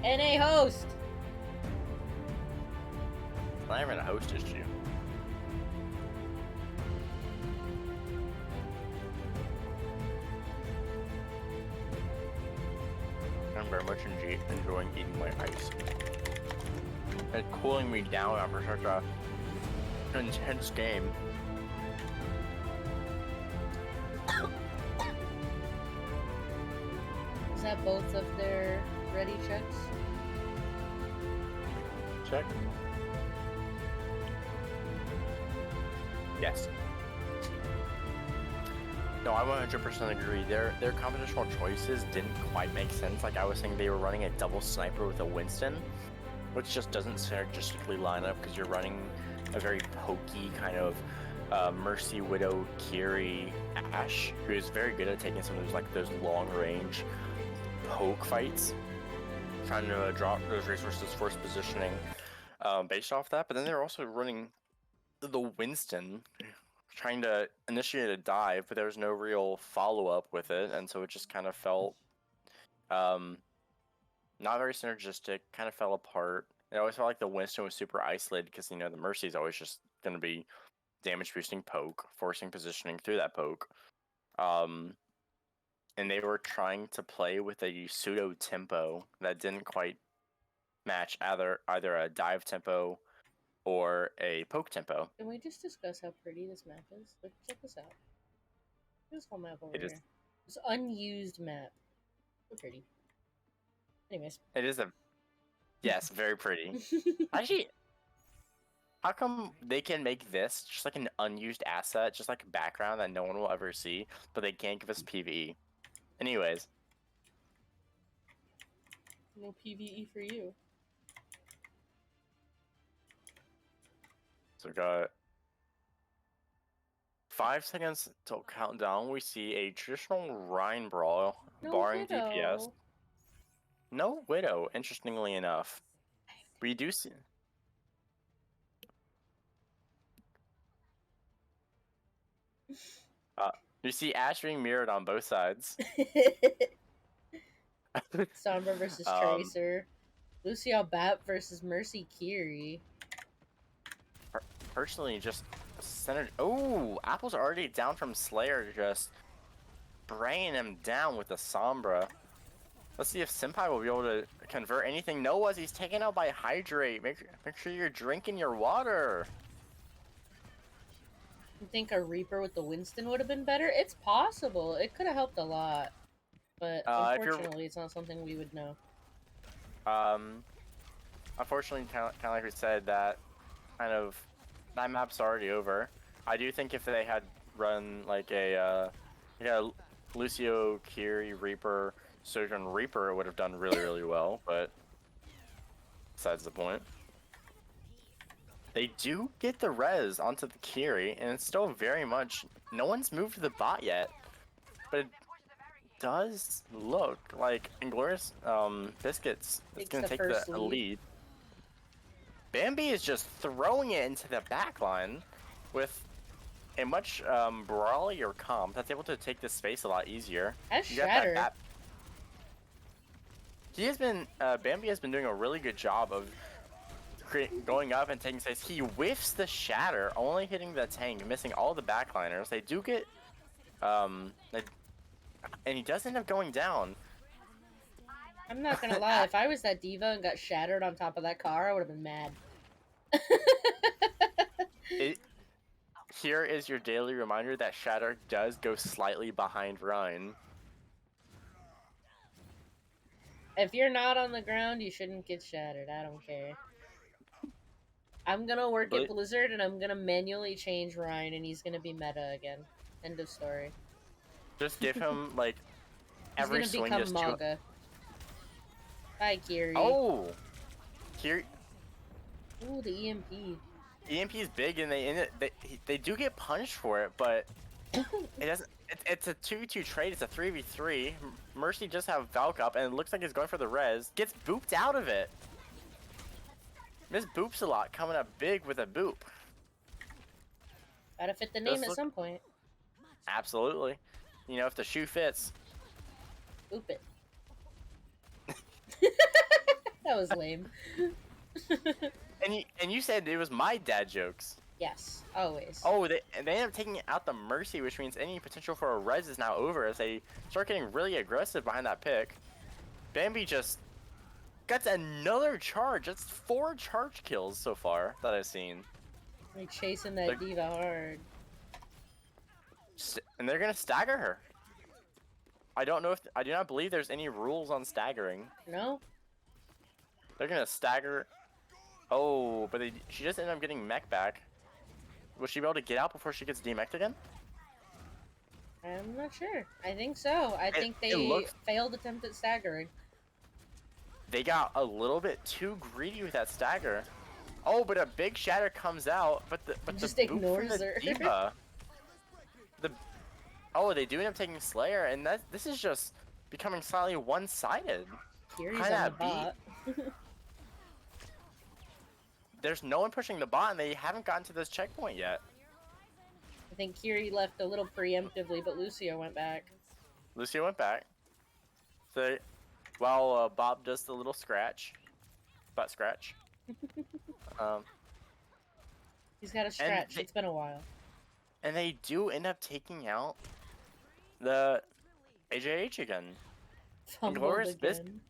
NA host. It's not even a host issue. I'm very much enjoying eating my ice. It's cooling me down after such a intense game. Is that both of their ready checks? Check. Yes. No, I 100% agree. Their compositional choices didn't quite make sense. Like I was saying, they were running a double sniper with a Winston, which just doesn't synergistically line up because you're running a very pokey kind of Mercy Widow Kiri Ashe, who is very good at taking some of those long range poke fights, trying to drop those resources, force positioning based off that. But then they're also running the Winston, trying to initiate a dive, but there was no real follow-up with it, and so it just kind of felt Not very synergistic. Kind of fell apart. It always felt like the Winston was super isolated because, the Mercy is always just going to be damage boosting poke, forcing positioning through that poke. And they were trying to play with a pseudo tempo that didn't quite match either a dive tempo or a poke tempo. Can we just discuss how pretty this map is? Like, check this out. This whole map over It is. here. This unused map. So pretty. Anyways. It is a. Yes, very pretty. Actually, how come they can make this just like an unused asset, just like a background that no one will ever see, but they can't give us PvE? Anyways. No PvE for you. So we got 5 seconds till countdown. We see a traditional Rhine brawl, No barring Widow. DPS. No Widow, interestingly enough. We do see. You see Ash being mirrored on both sides. Sombra versus Tracer. Lucio Bat versus Mercy Kiri. Personally, just centered. Oh, Apple's already down from Slayer, just spraying him down with the Sombra. Let's see if Senpai will be able to convert anything. No, as he's taken out by Hydrate. Make sure you're drinking your water. You think a Reaper with the Winston would have been better? It's possible. It could have helped a lot. But unfortunately, it's not something we would know. Unfortunately, kind of like we said, that map's already over. I do think if they had run like a Lucio, Kiri, Reaper, Sojourn Reaper, it would have done really, really well, but besides the point. They do get the res onto the Kiri, and it's still very much... No one's moved to the bot yet, but it does look like Inglorious Biscuits is going to take the lead. Bambi is just throwing it into the backline with a much brawlier comp that's able to take this space a lot easier. As Shatter. He has been, Bambi has been doing a really good job of going up and taking space. He whiffs the Shatter, only hitting the tank, missing all the backliners. They do get, and he does end up going down. I'm not gonna lie, if I was that diva and got shattered on top of that car, I would have been mad. Here is your daily reminder that Shatter does go slightly behind Rhine. If you're not on the ground, you shouldn't get shattered. I don't care. I'm gonna work at Blizzard and I'm gonna manually change Rhine and he's gonna be meta again. End of story. Just give him, like, every swing. He's gonna become Maga. Hi, Kiri. Oh! Kiri. Ooh, the EMP. EMP is big and they do get punished for it, but it doesn't. It's a 2v2 trade. It's a 3v3. Mercy just have Valk up and it looks like he's going for the res. Gets booped out of it. Miss Boops a lot, coming up big with a boop. Gotta fit the name at some point. Absolutely. You know, if the shoe fits. Boop it. That was lame. and you said it was my dad jokes. Yes, always. Oh, they end up taking out the Mercy, which means any potential for a res is now over as they start getting really aggressive behind that pick. Bambi just gets another charge. That's 4 charge kills so far that I've seen. They're chasing that diva hard. And they're gonna stagger her. I don't know if I do not believe there's any rules on staggering. No. They're gonna stagger. Oh, but she just ended up getting mech back. Will she be able to get out before she gets demeched again? I'm not sure. I think so. I think they failed attempt at staggering. They got a little bit too greedy with that stagger. Oh, but a big shatter comes out, but just the ignores boot from the diva. Oh, they do end up taking Slayer, and this is just becoming slightly one-sided. Kiri's on the bot. There's no one pushing the bot, and they haven't gotten to this checkpoint yet. I think Kiri left a little preemptively, but Lucio went back. Lucio went back. So while Bob does the little scratch, butt scratch. Um, He's got a and stretch. It's been a while. they do end up taking out the AJH again. Fumbled again.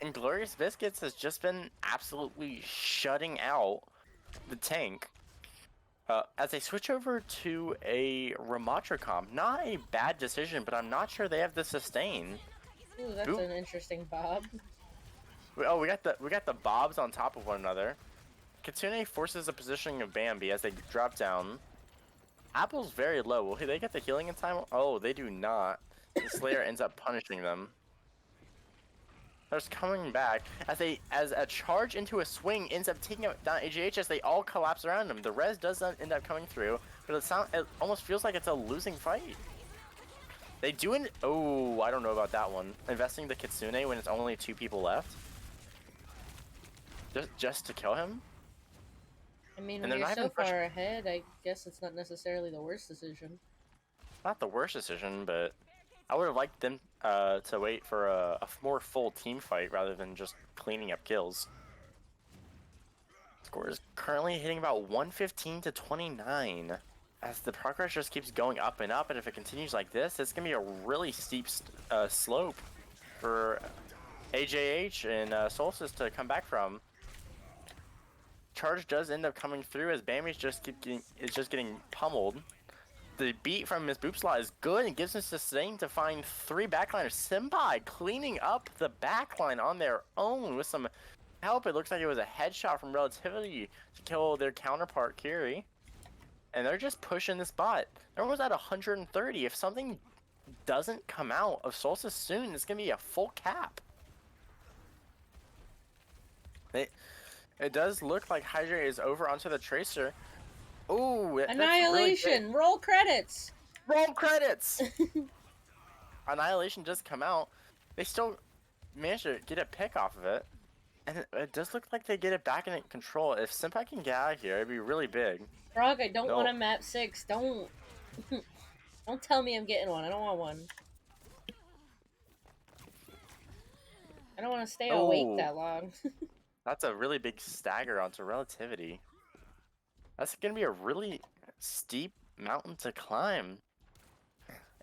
Inglorious Biscuits has just been absolutely shutting out the tank. As they switch over to a Ramatra comp, not a bad decision, but I'm not sure they have the sustain. Ooh, that's an interesting bob. Oh, we got the bobs on top of one another. Kitsune forces the positioning of Bambi as they drop down. Apple's very low. Will they get the healing in time? Oh, they do not. The Slayer ends up punishing them. They're just coming back as a charge into a swing ends up taking out down AGH as they all collapse around him. The res does not end up coming through, but it almost feels like it's a losing fight. They do oh, I don't know about that one. Investing the Kitsune when it's only 2 people left. Just to kill him? I mean, when you're so far ahead, I guess it's not necessarily the worst decision. Not the worst decision, but I would have liked them to wait for a more full team fight rather than just cleaning up kills. Score is currently hitting about 115 to 29. As the progress just keeps going up, and if it continues like this, it's going to be a really steep slope for AJH and Solstice to come back from. Charge does end up coming through as Bami's just getting pummeled. The beat from Miss Boopslaw is good and gives us sustain to find 3 backliners. Senpai cleaning up the backline on their own with some help. It looks like it was a headshot from Relativity to kill their counterpart, Kiri. And they're just pushing this bot. They're almost at 130. If something doesn't come out of Solstice soon, it's going to be a full cap. It does look like Hydrate is over onto the Tracer. Ooh, Annihilation! Really roll credits! Roll credits! Annihilation does come out. They still manage to get a pick off of it. And it does look like they get it back in control. If Senpai can get out of here, it'd be really big. Frog, I don't want a map 6. Don't tell me I'm getting one. I don't want one. I don't want to stay awake that long. That's a really big stagger onto Relativity. That's going to be a really steep mountain to climb.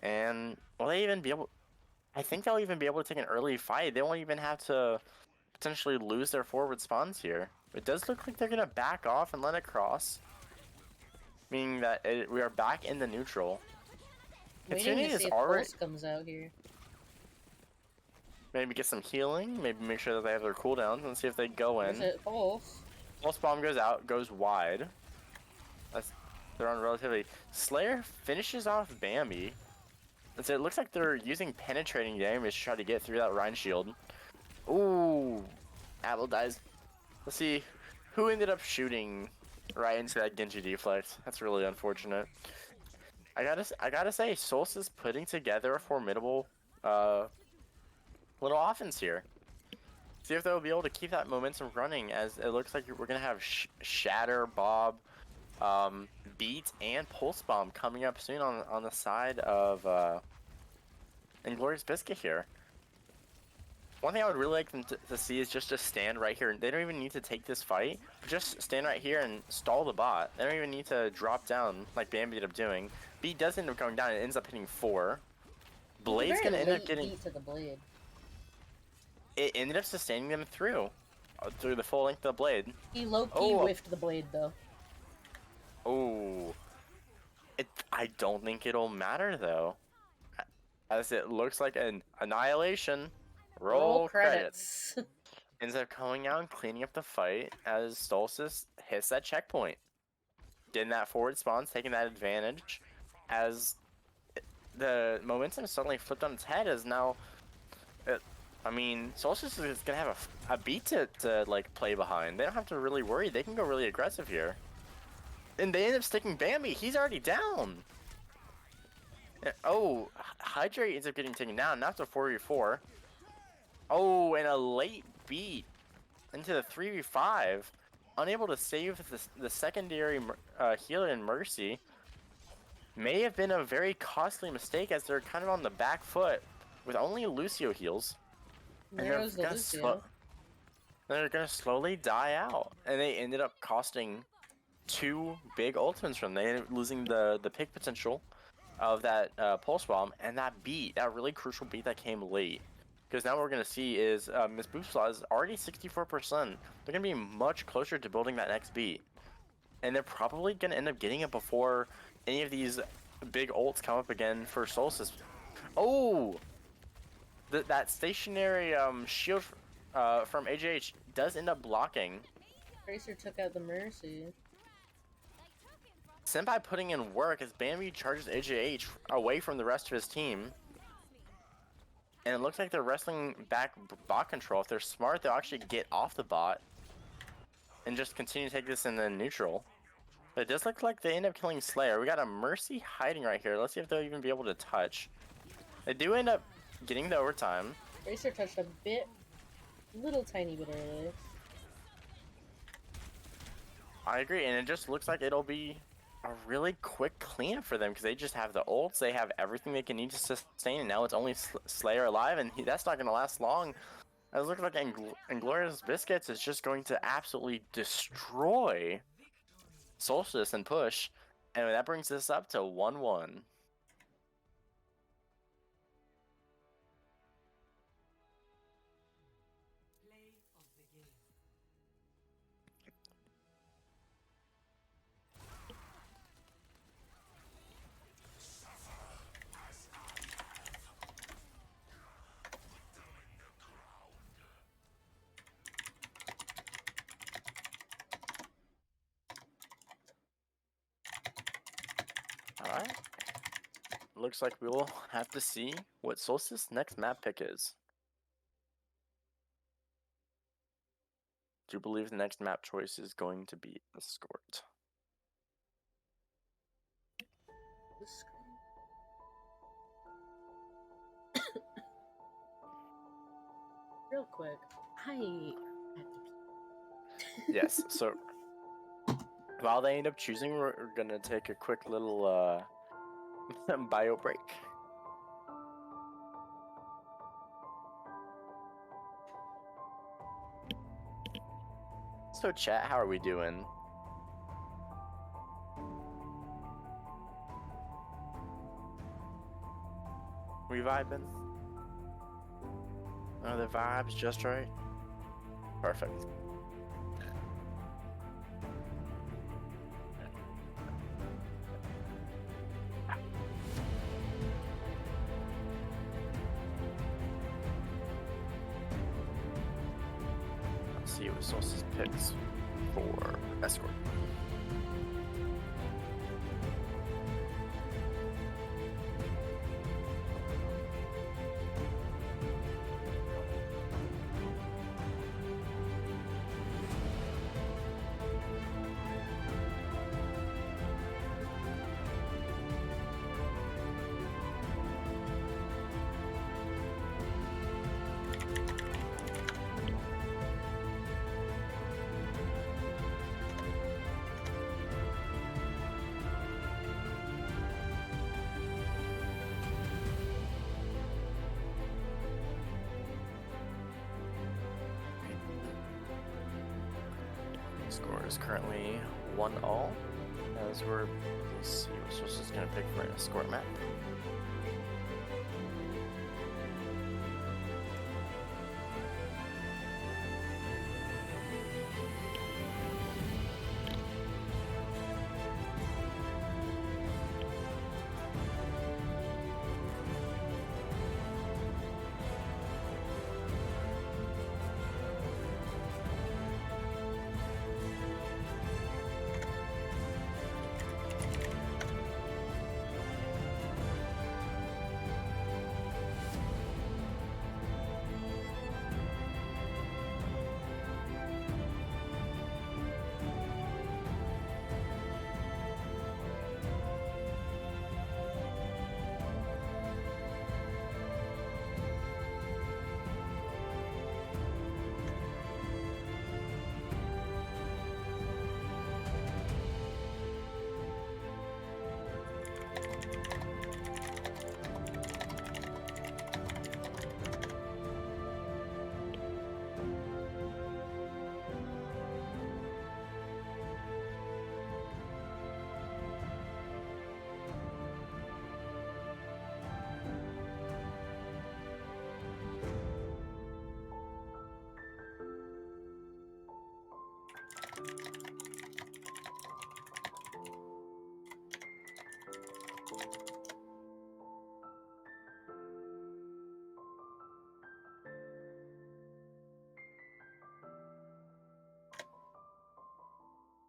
And will they even be able... I think they'll even be able to take an early fight. They won't even have to potentially lose their forward spawns here. It does look like they're going to back off and let it cross. Meaning that we are back in the neutral. Waiting to see if Pulse comes out here. Maybe get some healing. Maybe make sure that they have their cooldowns and see if they go in. Is it Pulse? Pulse bomb goes out, goes wide. They're on Relativity. Slayer finishes off Bambi. So it looks like they're using penetrating damage to try to get through that Rhine shield. Ooh, Apple dies. Let's see who ended up shooting right into that Genji deflect. That's really unfortunate. I gotta say, Solstice putting together a formidable little offense here. See if they'll be able to keep that momentum running, as it looks like we're gonna have Shatter, Bob, Beat, and Pulse Bomb coming up soon on the side of Inglorious Biscuit here. One thing I would really like them to see is just to stand right here. They don't even need to take this fight. Just stand right here and stall the bot. They don't even need to drop down like Bambi ended up doing. Beat does end up going down. It ends up hitting 4. Blade's gonna end up getting... Beat to the Blade. It ended up sustaining them through the full length of the Blade. He low-key whiffed the Blade though. Oh. I don't think it'll matter though. As it looks like an annihilation. Roll credits. Ends up coming out and cleaning up the fight as Solstice hits that checkpoint. Getting that forward spawn, taking that advantage as the momentum suddenly flipped on its head as now... I mean, Solstice is going to have a beat to like play behind. They don't have to really worry. They can go really aggressive here. And they end up sticking Bambi. He's already down. Oh, Hydrate ends up getting taken down. Now it's a 4v4. Oh, and a late beat into the 3v5. Unable to save the secondary healer in Mercy. May have been a very costly mistake as they're kind of on the back foot with only Lucio heals. And there goes the Lucio. they're gonna slowly die out, and they ended up costing 2 big ultimates from them. They ended up losing the pick potential of that pulse bomb and that really crucial beat that came late. Because now what we're gonna see is Miss Boopslaw is already 64%. They're gonna be much closer to building that next beat, and they're probably gonna end up getting it before any of these big ults come up again for Solstice. Oh, that stationary shield from AJH does end up blocking. Tracer took out the Mercy. Senpai putting in work as Bambi charges AJH away from the rest of his team. And it looks like they're wrestling back bot control. If they're smart, they'll actually get off the bot and just continue to take this in the neutral. But it does look like they end up killing Slayer. We got a Mercy hiding right here. Let's see if they'll even be able to touch. They do end up getting the overtime. Tracer touched a little tiny bit early. I agree, and it just looks like it'll be a really quick cleanup for them because they just have the ults, they have everything they can need to sustain, and now it's only Slayer alive, and that's not going to last long. It looks like Inglorious Biscuits is just going to absolutely destroy Solstice and push, and that brings this up to 1-1. Alright. Looks like we will have to see what Solstice's next map pick is. Do you believe the next map choice is going to be Escort? Real quick, I have to pee. Yes, so while they end up choosing, we're gonna take a quick little bio break. So chat, how are we doing? We vibing? Are the vibes just right? Perfect. Let's see what Solstice picks for Escort. Score is currently 1-all. As let's see what Solstice is going to pick for an Escort map.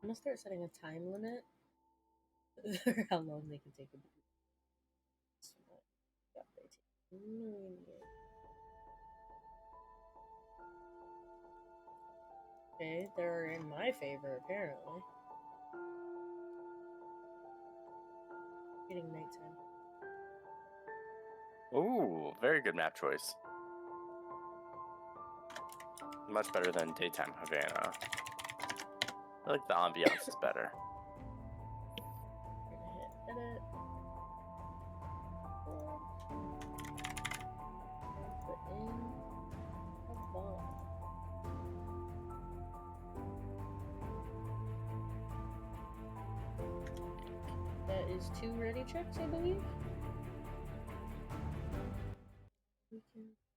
I'm gonna start setting a time limit for how long they can take a beat. Okay, they're in my favor apparently. Getting nighttime. Ooh, very good map choice. Much better than daytime Havana. I like the ambiance is better. We're gonna hit edit. Put in a ball. That is 2 ready checks, I believe. We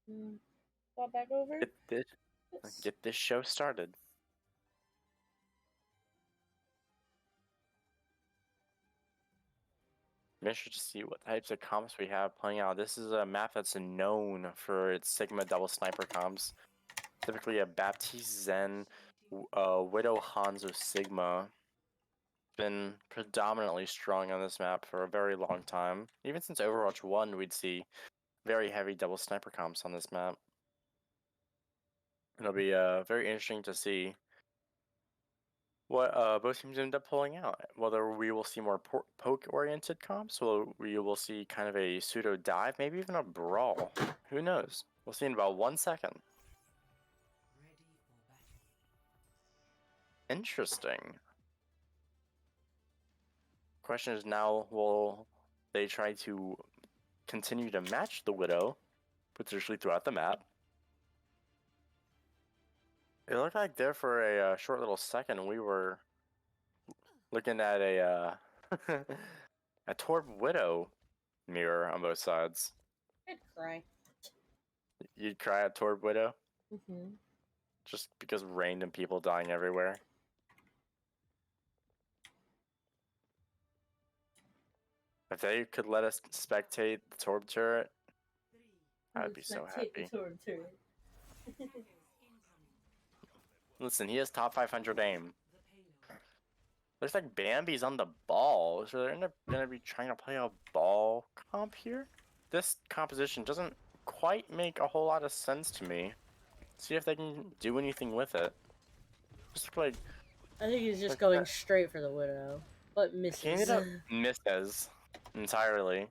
can swap back over. Get this show started. I'm interested to see what types of comps we have playing out. This is a map that's known for its Sigma double sniper comps. Typically a Baptiste Zen, Widow Hanzo Sigma. Been predominantly strong on this map for a very long time. Even since Overwatch 1, we'd see very heavy double sniper comps on this map. It'll be very interesting to see what both teams end up pulling out. Whether we will see more poke-oriented comps, or we will see kind of a pseudo dive, maybe even a brawl. Who knows? We'll see in about 1 second. Interesting. Question is now, will they try to continue to match the Widow, potentially throughout the map? It looked like there for a short little second we were looking at a a Torb Widow mirror on both sides. I'd cry. You'd cry at Torb Widow? Mm-hmm. Just because random people dying everywhere? If they could let us spectate the Torb turret, I'd be so happy. Listen, he has top 500 aim. Looks like Bambi's on the ball, so they're gonna be trying to play a ball comp here? This composition doesn't quite make a whole lot of sense to me. See if they can do anything with it. Just like I think he's just going straight for the Widow, but misses. he ended up misses entirely.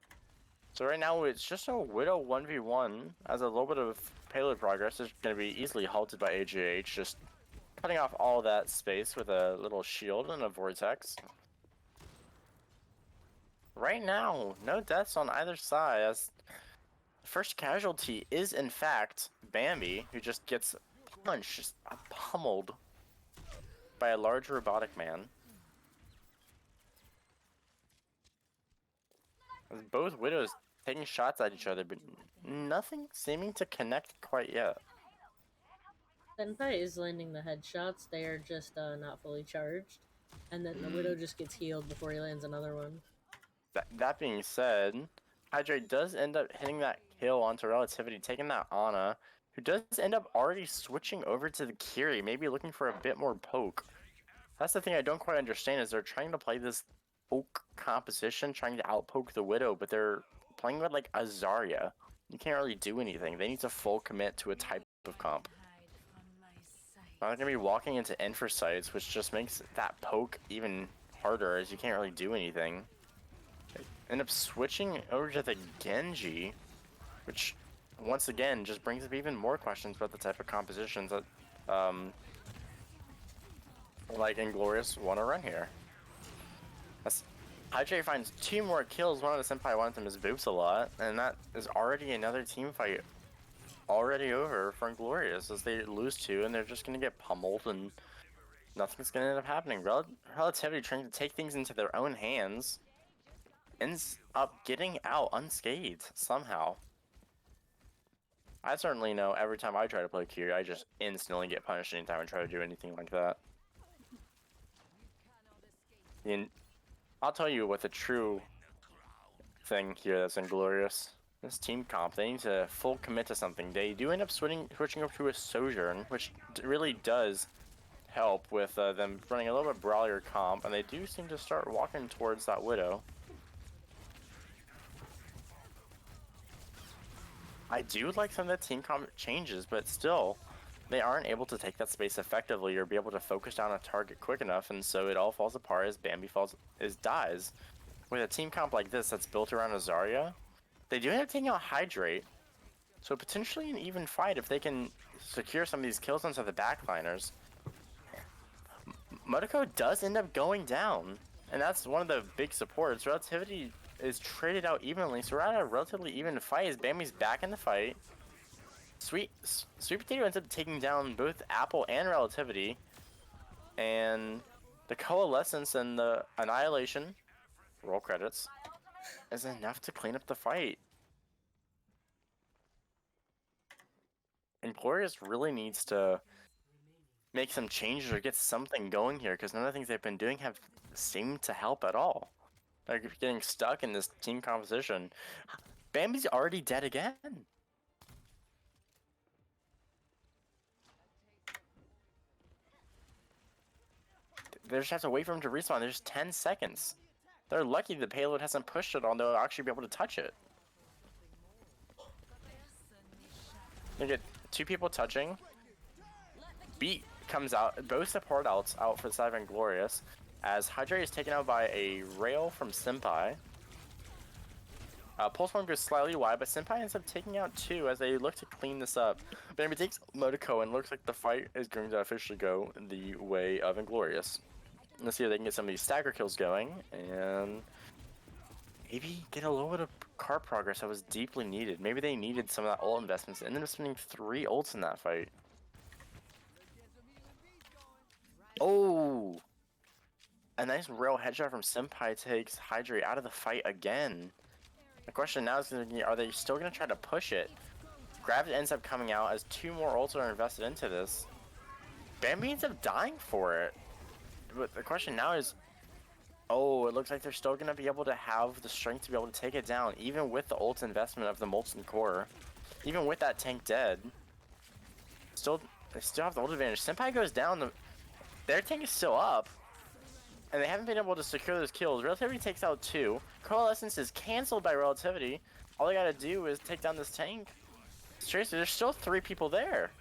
So right now it's just a Widow 1v1 as a little bit of payload progress is going to be easily halted by AJH, just cutting off all that space with a little shield and a vortex. Right now, no deaths on either side, as the first casualty is in fact Bambi, who just gets punched, just pummeled by a large robotic man. Both Widows taking shots at each other, but nothing seeming to connect quite yet. Senpai is landing the headshots. They are just not fully charged. And then the Widow just gets healed before he lands another one. That being said, Hydrate does end up hitting that kill onto Relativity, taking that Ana, who does end up already switching over to the Kiri, maybe looking for a bit more poke. That's the thing I don't quite understand, is they're trying to play this poke composition, trying to outpoke the Widow, but they're playing with like a Zarya. You can't really do anything. They need to full commit to a type of comp. Now they're gonna be walking into Infra sites, which just makes that poke even harder, as you can't really do anything. They end up switching over to the Genji, which once again just brings up even more questions about the type of compositions that like Inglorious want to run here. Hydrate finds 2 more kills. One of the Senpai wants him his boobs a lot, and that is already another team fight already over for Inglorious, as they lose 2 and they're just going to get pummeled and nothing's going to end up happening. Relativity trying to take things into their own hands ends up getting out unscathed somehow. I certainly know every time I try to play Kiri, I just instantly get punished anytime I try to do anything like that. And I'll tell you what the true thing here that's Inglorious. This team comp, they need to full commit to something. They do end up switching over to a Sojourn, which really does help with them running a little bit brawlier comp, and they do seem to start walking towards that Widow. I do like some of the team comp changes, but still, they aren't able to take that space effectively or be able to focus down a target quick enough, and so it all falls apart as Bambi dies. With a team comp like this that's built around a Zarya, they do end up taking out Hydrate, so potentially an even fight if they can secure some of these kills onto the backliners. Motoko does end up going down, and that's one of the big supports. Relativity is traded out evenly, so we're at a relatively even fight as Bambi's back in the fight. Sweet Potato ends up taking down both Apple and Relativity, and the Coalescence and the Annihilation, roll credits, is enough to clean up the fight. Inglorious really needs to make some changes or get something going here, because none of the things they've been doing have seemed to help at all. They're getting stuck in this team composition. Bambi's already dead again. They just have to wait for him to respawn. There's 10 seconds. They're lucky the payload hasn't pushed it on, they'll actually be able to touch it. They get 2 people touching. Beat comes out, both support outs out for the side of Inglorious, as Hydrate is taken out by a rail from Senpai. Pulse Bomb goes slightly wide, but Senpai ends up taking out 2 as they look to clean this up. But it takes Motoko, and looks like the fight is going to officially go the way of Inglorious. Let's see if they can get some of these stagger kills going, and maybe get a little bit of card progress that was deeply needed. Maybe they needed some of that ult investments, and ended up spending 3 ults in that fight. Oh! A nice rail headshot from Senpai takes Hydrate out of the fight again. The question now is going to be, are they still going to try to push it? Gravity ends up coming out as 2 more ults are invested into this. Bambi ends up dying for it. But the question now is, oh, it looks like they're still going to be able to have the strength to be able to take it down, even with the ult investment of the Molten Core. Even with that tank dead. They still have the ult advantage. Senpai goes down, their tank is still up, and they haven't been able to secure those kills. Relativity takes out 2. Coalescence is cancelled by Relativity. All they gotta do is take down this tank. Seriously, there's still 3 people there.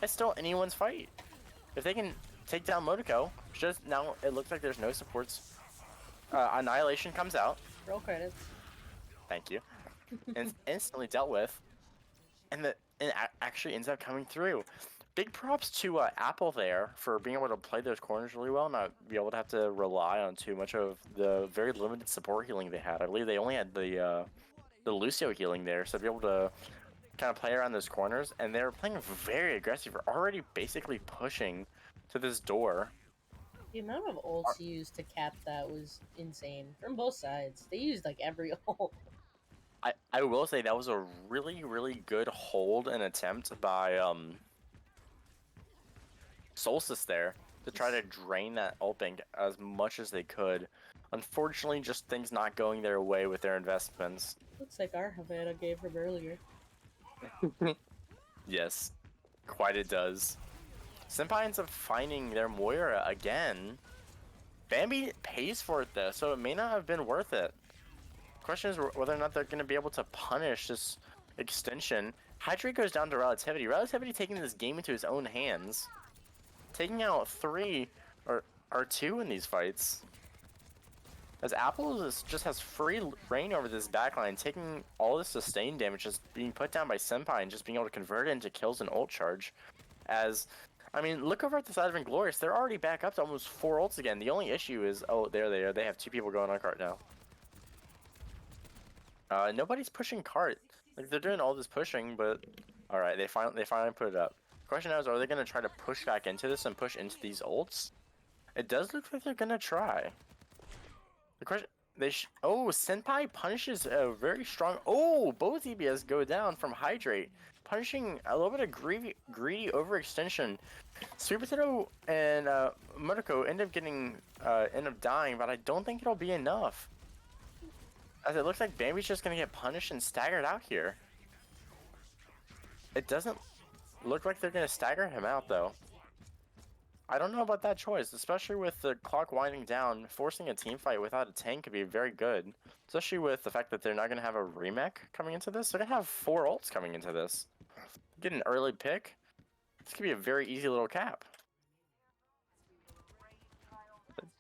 It's still anyone's fight. If they can take down Motoko, just now it looks like there's no supports. Annihilation comes out. Roll credits. Thank you. And instantly dealt with. And actually ends up coming through. Big props to Apple there for being able to play those corners really well, not be able to have to rely on too much of the very limited support healing they had. I believe they only had the Lucio healing there, so to be able to kind of play around those corners, and they were playing very aggressive. We're already basically pushing to this door. The amount of ults used to cap that was insane from both sides. They used like every ult. I will say that was a really, really good hold and attempt by Solstice there to try to drain that ult bank as much as they could. Unfortunately, just things not going their way with their investments. Looks like our Havana gave him earlier. Yes, quite it does. Senpai ends up finding their Moira again. Bambi pays for it though, so it may not have been worth it. Question is whether or not they're going to be able to punish this extension. Hydrate goes down to Relativity. Relativity taking this game into his own hands. Taking out 3 or 2 in these fights. As Apple just has free reign over this backline, taking all this sustained damage just being put down by Senpai and just being able to convert it into kills and ult charge. As, I mean, look over at the side of Inglorious, they're already back up to almost 4 ults again. The only issue is, oh, there they are. They have 2 people going on cart now. Nobody's pushing cart. Like, they're doing all this pushing, but alright, they finally put it up. Question now is, are they going to try to push back into this and push into these ults? It does look like they're going to try. The question, oh, Senpai punishes a very strong, oh, both EBS go down from Hydrate, punishing a little bit of greedy overextension. Sweet Potato and Motoko end up dying, but I don't think it'll be enough. As it looks like Bambi's just going to get punished and staggered out here. It doesn't look like they're going to stagger him out, though. I don't know about that choice, especially with the clock winding down. Forcing a team fight without a tank could be very good, especially with the fact that they're not going to have a remech coming into this. They're going to have 4 ults coming into this. Get an early pick. This could be a very easy little cap.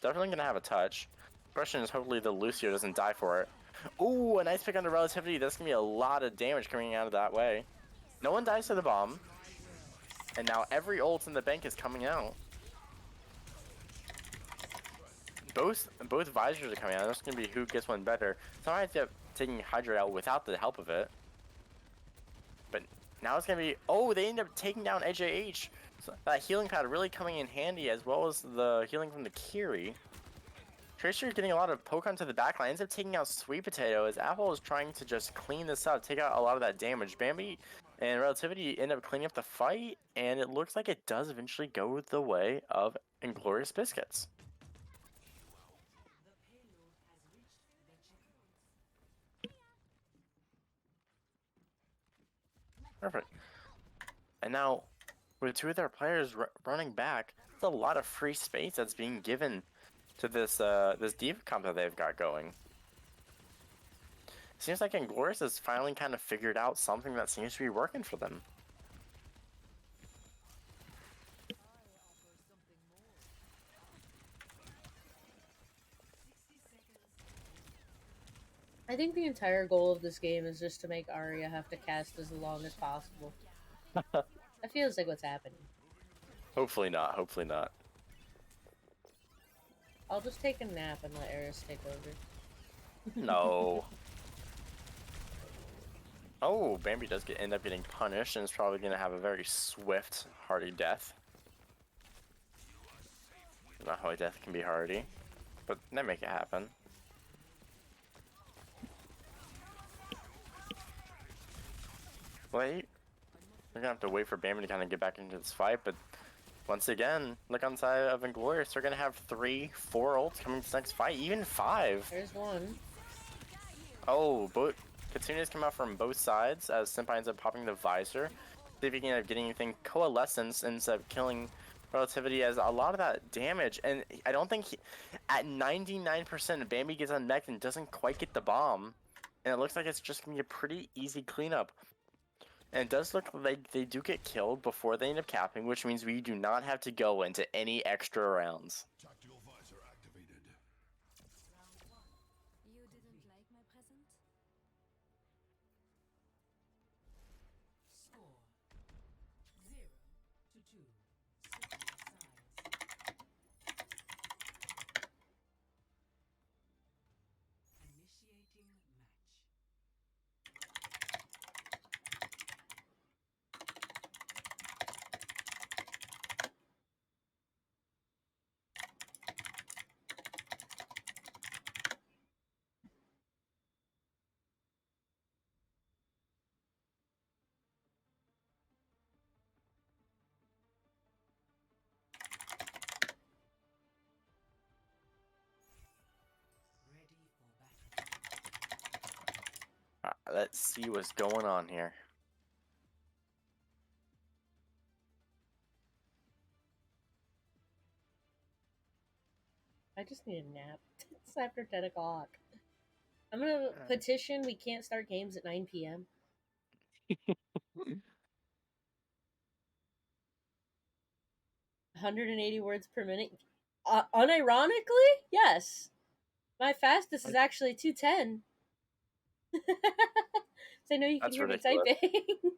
Definitely going to have a touch. Question is, hopefully the Lucio doesn't die for it. Ooh, a nice pick on the relativity. That's going to be a lot of damage coming out of that way. No one dies to the bomb. And now every ult in the bank is coming out. Both visors are coming out. That's going to be who gets one better. Somehow I end up taking Hydra out without the help of it. But now it's going to be... Oh, they end up taking down AJH. So that healing pad really coming in handy, as well as the healing from the Kiri. Tracer getting a lot of poke onto the backline. Ends up taking out Sweet Potato as Apple is trying to just clean this up, take out a lot of that damage. Bambi and Relativity end up cleaning up the fight, and it looks like it does eventually go the way of Inglorious Biscuits. Perfect. And now, with 2 of their players running back, it's a lot of free space that's being given to this this diva comp that they've got going. Seems like Inglorious has finally kind of figured out something that seems to be working for them. I think the entire goal of this game is just to make Arya have to cast as long as possible. That feels like what's happening. Hopefully not. Hopefully not. I'll just take a nap and let Eris take over. No. Oh, Bambi does end up getting punished, and is probably going to have a very swift, hardy death. Not how death can be hardy, but they make it happen. Wait. We're gonna have to wait for Bambi to kind of get back into this fight, but once again, look on the side of Inglorious, they're gonna have 3, 4 ults coming to this next fight, even 5. There's one. Oh, both Katsunas come out from both sides as Senpai ends up popping the visor. See if he can end up getting anything. Coalescence ends up killing Relativity as a lot of that damage, and I don't think at 99% Bambi gets unmech and doesn't quite get the bomb, and it looks like it's just gonna be a pretty easy cleanup. And it does look like they do get killed before they end up capping, which means we do not have to go into any extra rounds. Tactical visor activated. Round 1. You didn't like my present? Score 0-2. Switching sides. Initiating match. Ready for battle. Let's see what's going on here. I just need a nap. It's after 10 o'clock. I'm gonna petition we can't start games at 9 p.m. 180 words per minute. Unironically, yes. My fastest is actually 210. So I know you can That's hear ridiculous. me typing.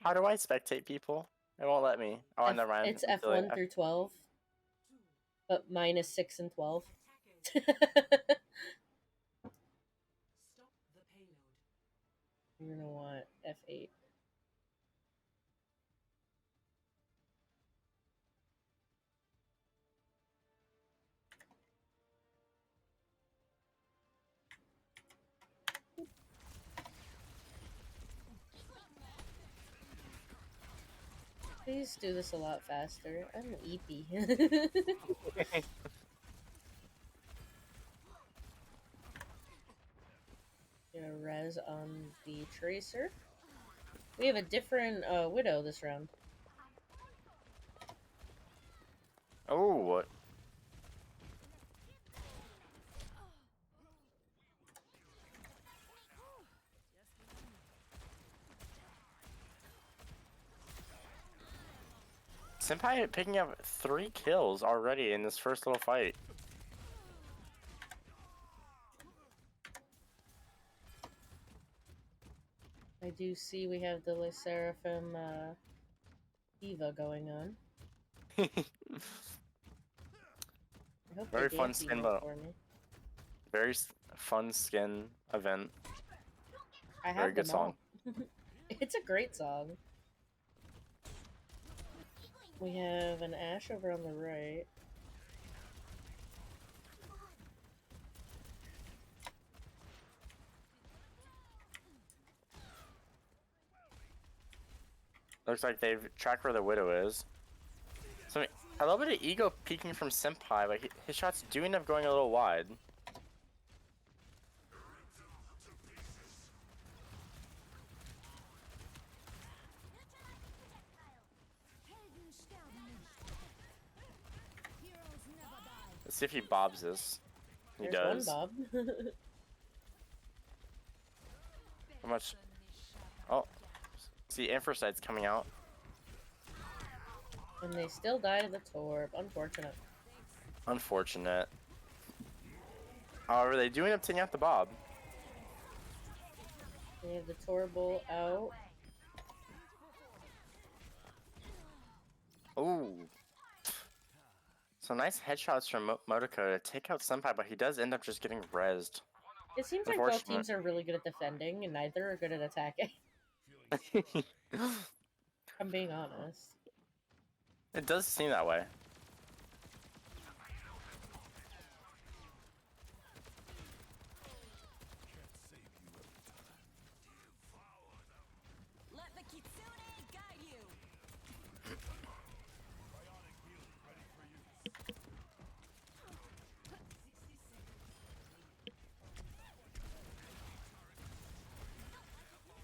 How do I spectate people? It won't let me. Oh, I never mind. It's F1 through 12, but minus 6 and 12. Stop the payload. You're gonna want F8. Please do this a lot faster. I'm eepy. Gonna res on the Tracer. We have a different Widow this round. Senpai picking up 3 kills already in this first little fight. I do see we have the Le Seraphim Eva going on. I hope Very they fun dance skin Eva mode. for me. Very fun skin event. I have Very good them all. song. It's a great song. We have an Ashe over on the right. Looks like they've tracked where the Widow is. So a little bit of ego peeking from Senpai, but his shots do end up going a little wide. Let's see if he bobs this. He There's does. one Bob. How much? Oh, see, Infrasight's coming out. And they still die to the Torb. Unfortunate. Unfortunate. However, they do end up taking out the Bob. We have the Torbull out. Ooh. So nice headshots from Motoko to take out Senpai, but he does end up just getting rezzed. It seems like both teams are really good at defending, and neither are good at attacking. I'm being honest. It does seem that way. Let the Kitsune guide you.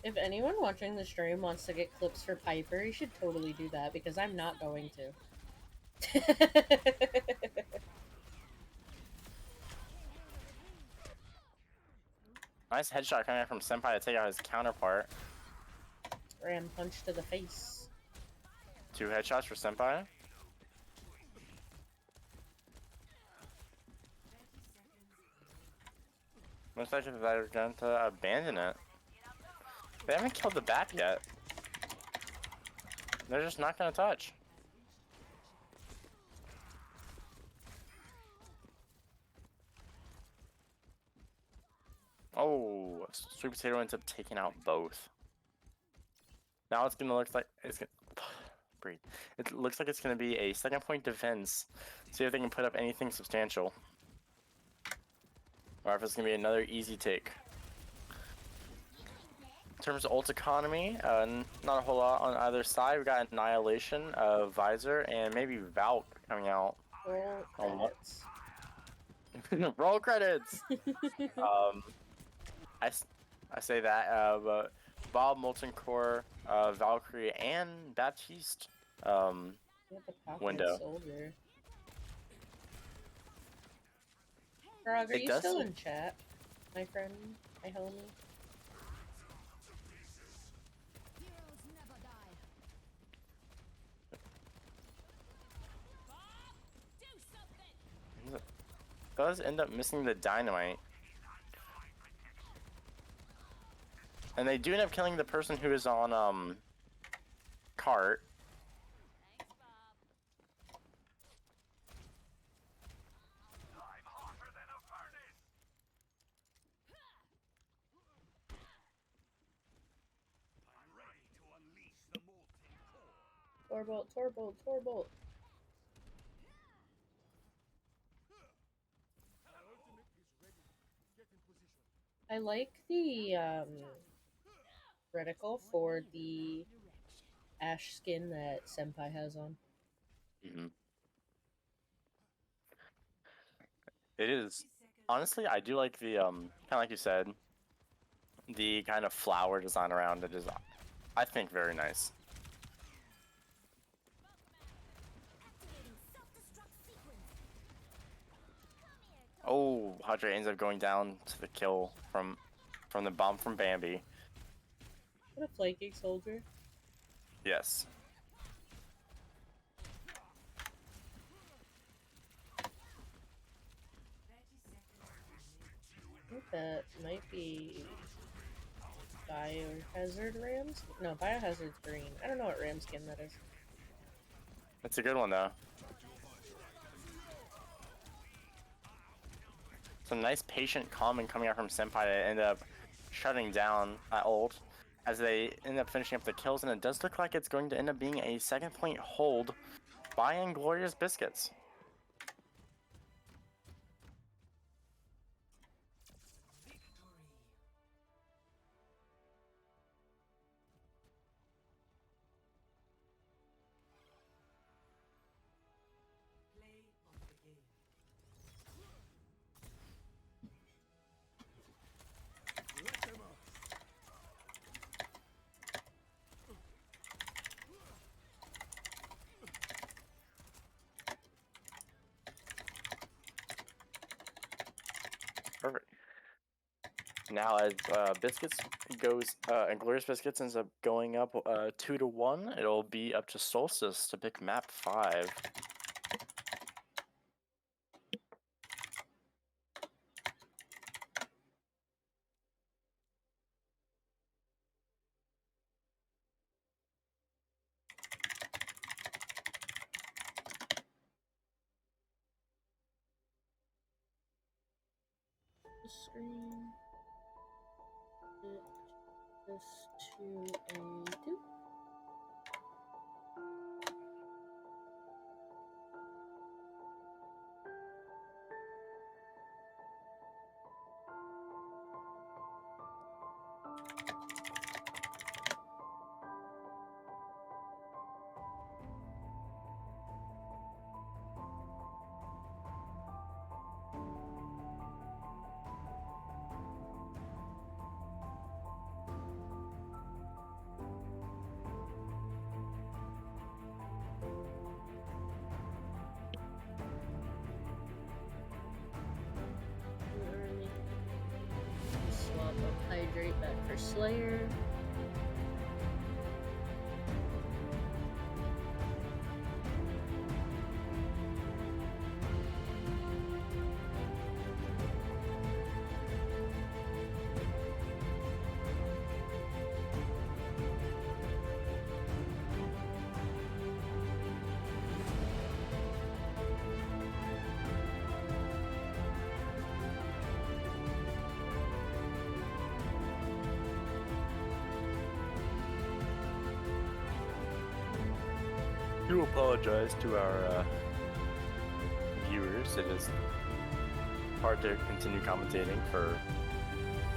If anyone watching the stream wants to get clips for Piper, you should totally do that, because I'm not going to. Nice headshot coming out from Senpai to take out his counterpart. Ram punch to the face. 2 headshots for Senpai. Looks like they're going to abandon it. They haven't killed the bat yet. They're just not going to touch. Oh, Sweet Potato ends up taking out both. Now it's going to look like it's going to breathe. It looks like it's going to be a second point defense. See if they can put up anything substantial. Or if it's going to be another easy take. In terms of ult economy, not a whole lot on either side. We got Annihilation, Visor, and maybe Valk coming out. Roll credits. Roll credits! I say that, but Bob, Molten Core, Valkyrie, and Baptiste window. Soldier. Frog, are you still in chat, my friend, my homie? Heroes never die. Do something. Does end up missing the dynamite. And they do end up killing the person who is on, cart. Thanks, Bob. Torbolt, Torbolt, Torbolt. I like the reticle for the Ashe skin that Senpai has on. Mm-hmm. It is. Honestly, I do like the, kind of like you said, the kind of flower design around it is, I think, very nice. Activating self-destruct sequence. Oh, Hadre ends up going down to the kill from the bomb from Bambi. What a flanking soldier. Yes. that might be Biohazard Rams? No, Biohazard's green. I don't know what ram skin that is. That's a good one though. Some nice patient calming coming out from Senpai to end up shutting down that ult as they end up finishing up the kills, and it does look like it's going to end up being a second point hold by Inglorious Biscuits. Victory. Play of the game. Let them up. Perfect. Now as Biscuits goes, Inglorious Biscuits ends up going up 2-1. It'll be up to Solstice to pick map 5. The screen. This to a 2. Swap up Hydrate back for Slayer. Do apologize to our viewers. It is hard to continue commentating for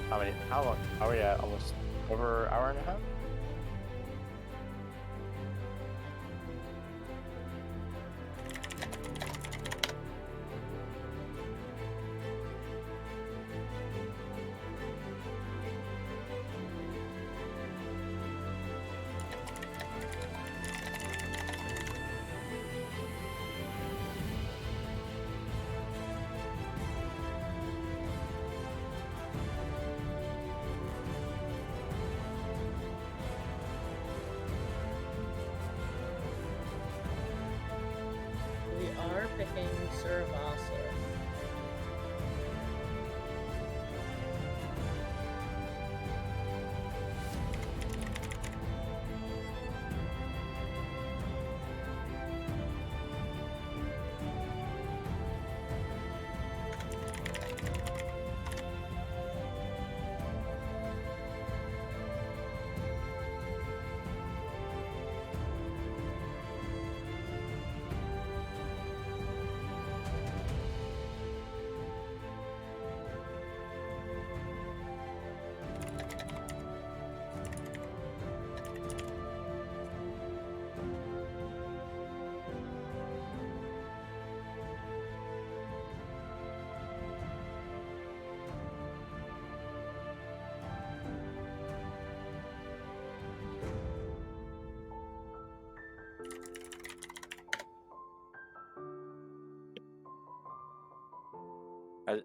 how long are we at? Almost over an hour and a half? We are picking Suravasa.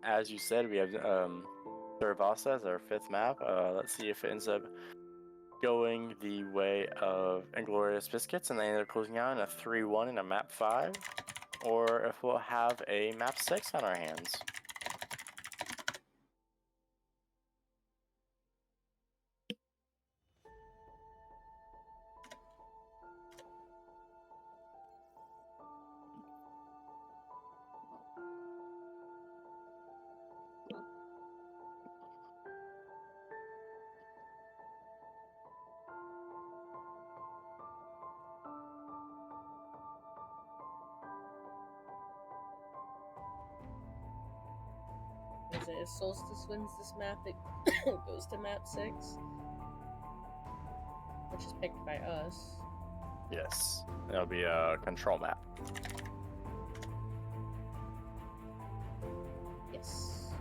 As you said, we have Suravasa as our 5th map. Let's see if it ends up going the way of Inglorious Biscuits and they end up closing out in a 3-1 in a map 5, or if we'll have a map 6 on our hands. Is it if Solstice wins this map, it goes to map 6, which is picked by us. Yes, that'll be a control map. Yes.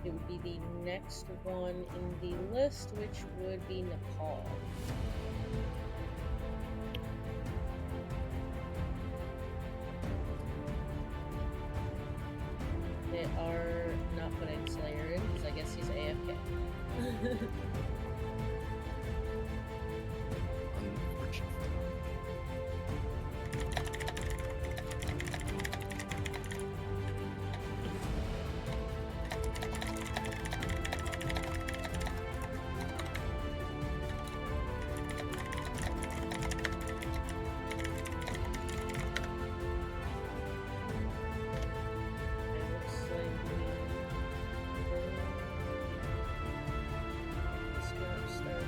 It would be the next one in the list, which would be Nepal. They are not putting Slayer in, because I guess he's AFK. It looks like this map started.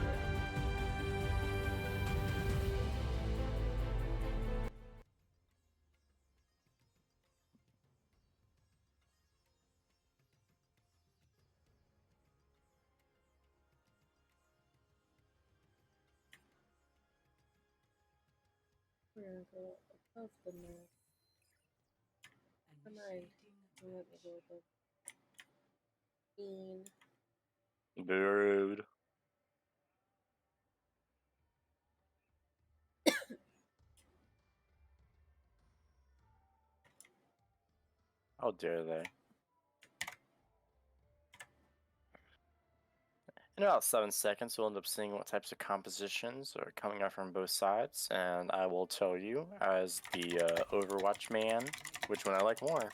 We're gonna go above the map. Come on. Initiating Let me go above. Bean. Dude. How dare they? In about 7 seconds, we'll end up seeing what types of compositions are coming out from both sides, and I will tell you, as the Overwatch man, which one I like more.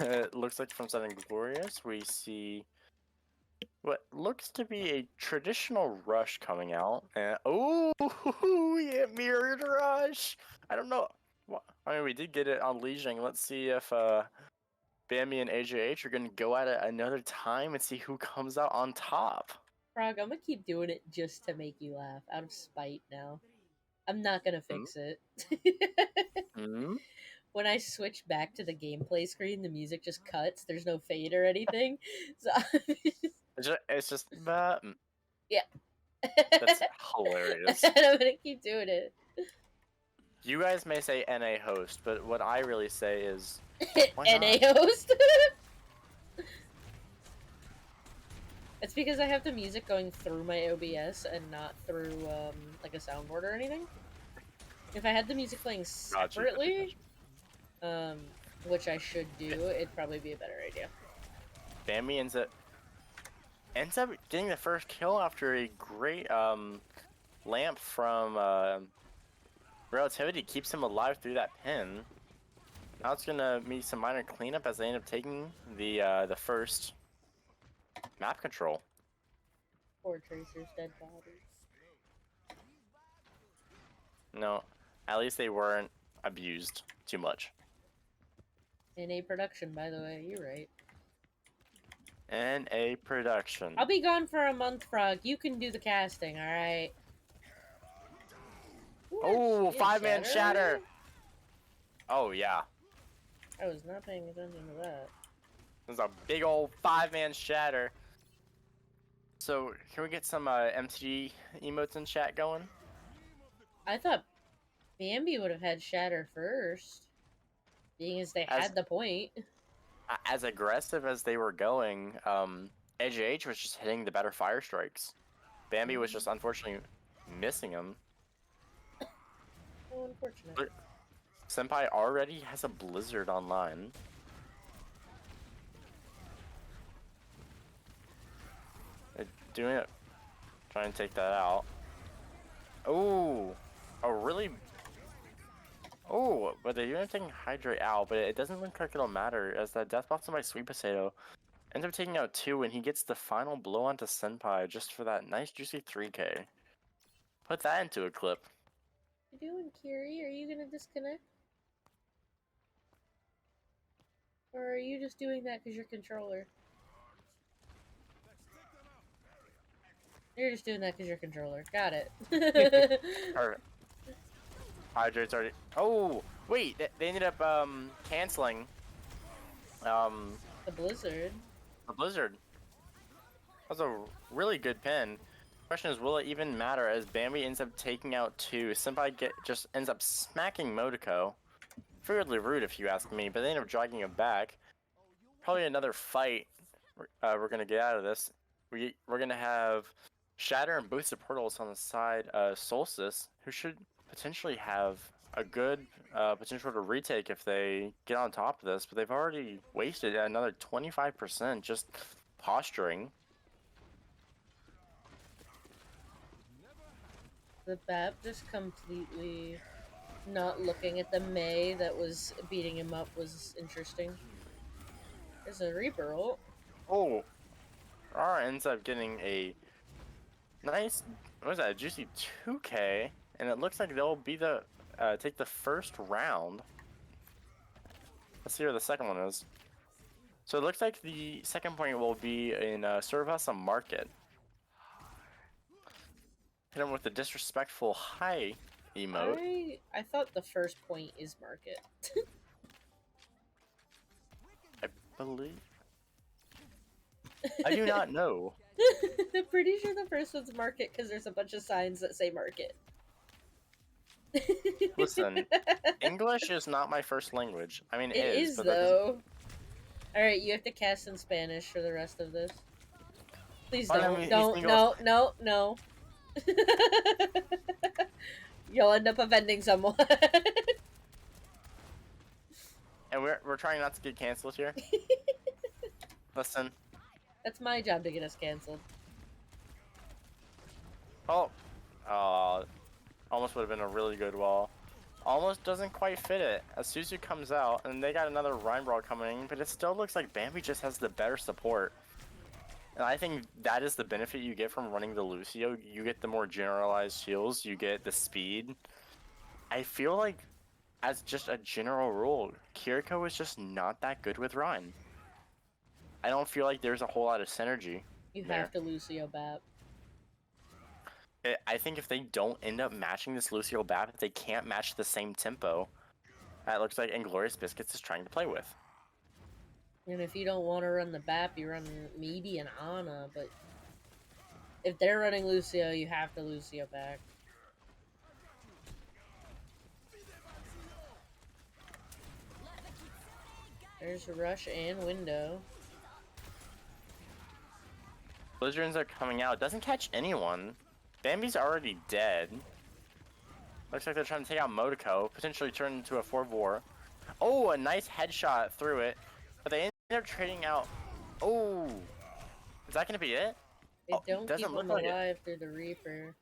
It looks like from Southern Inglorious, we see what looks to be a traditional rush coming out. And oh, yeah, mirrored rush. I don't know. I mean, we did get it on Lijiang. Let's see if Bambi and AJH are gonna go at it another time and see who comes out on top. Frog, I'm gonna keep doing it just to make you laugh, out of spite now. I'm not gonna fix it. Hmm? When I switch back to the gameplay screen, the music just cuts. There's no fade or anything. So It's just yeah. That's hilarious. And I'm gonna keep doing it. You guys may say NA host, but what I really say is why NA not? host. It's because I have the music going through my OBS and not through like a soundboard or anything. If I had the music playing Gotcha. separately, which I should do, it'd probably be a better idea. Bambi ends up getting the first kill after a great lamp from Relativity keeps him alive through that pin. Now it's gonna be some minor cleanup as they end up taking the first map control. Poor Tracer's dead body. No, at least they weren't abused too much. NA production, by the way, you're right. NA production. I'll be gone for a month, Frog. You can do the casting, alright? Oh, 5-man shatter! Oh yeah, I was not paying attention to that. there's a big old 5-man shatter. So can we get some MTG emotes in chat going? I thought Bambi would have had shatter first, being as they had the point. As aggressive as they were going, AJH was just hitting the better fire strikes. Bambi was just unfortunately missing him. Oh, unfortunate. But Senpai already has a blizzard online. They're doing it. Trying to take that out. Oh, a really. Oh, but they're even taking Hydrate out, but it doesn't look like it'll matter as that death box on my Sweet Potato ends up taking out 2 and he gets the final blow onto Senpai just for that nice juicy 3k. Put that into a clip. What you doing, Kiri? Are you gonna disconnect? Or are you just doing that because you're controller? You're just doing that because you're controller. Got it. Perfect. Hydrate's already. Oh, wait, they ended up canceling The blizzard. A blizzard. That's a really good pin. Question is, will it even matter as Bambi ends up taking out 2? Senpai just ends up smacking Modoko. Fairly rude if you ask me, but they end up dragging him back. Probably another fight we're gonna get out of this. We're gonna have Shatter and Boosted Portals on the side. Solstice, who should potentially have a good potential to retake if they get on top of this, but they've already wasted another 25% just posturing. The Bap just completely not looking at the May that was beating him up was interesting. There's a Reaper ult. Oh, Rara ends up getting a nice, what was that, a juicy 2K, and it looks like they'll be the take the first round. Let's see where the second one is. So it looks like the second point will be in Cervasa Market. Hit him with the disrespectful hi emote. I thought the first point is Market. I believe. I do not know. I'm pretty sure the first one's Market because there's a bunch of signs that say Market. Listen, English is not my first language. I mean, It is but though. Alright, you have to cast in Spanish for the rest of this. Please Oh, don't, no. You'll end up offending someone. And we're trying not to get canceled here. Listen. That's my job to get us canceled. Oh. Almost would have been a really good wall. Almost doesn't quite fit it as Suzu comes out, and they got another Rhyme Brawl coming, but it still looks like Bambi just has the better support. And I think that is the benefit you get from running the Lucio. You get the more generalized heals, you get the speed. I feel like, as just a general rule, Kiriko is just not that good with Rhyme. I don't feel like there's a whole lot of synergy. You there. have to Lucio Bap. I think if they don't end up matching this Lucio Bap, if they can't match the same tempo, that looks like Inglorious Biscuits is trying to play with. And if you don't want to run the Bap, you run maybe an Ana, but if they're running Lucio, you have to Lucio back. There's Rush and Window. Blizzard ends up coming out, doesn't catch anyone. Bambi's already dead. Looks like they're trying to take out Modoko, potentially turn into a 4-4. Oh, a nice headshot through it. But they end up trading out. Oh, is that gonna be it? They don't keep him like alive through the Reaper.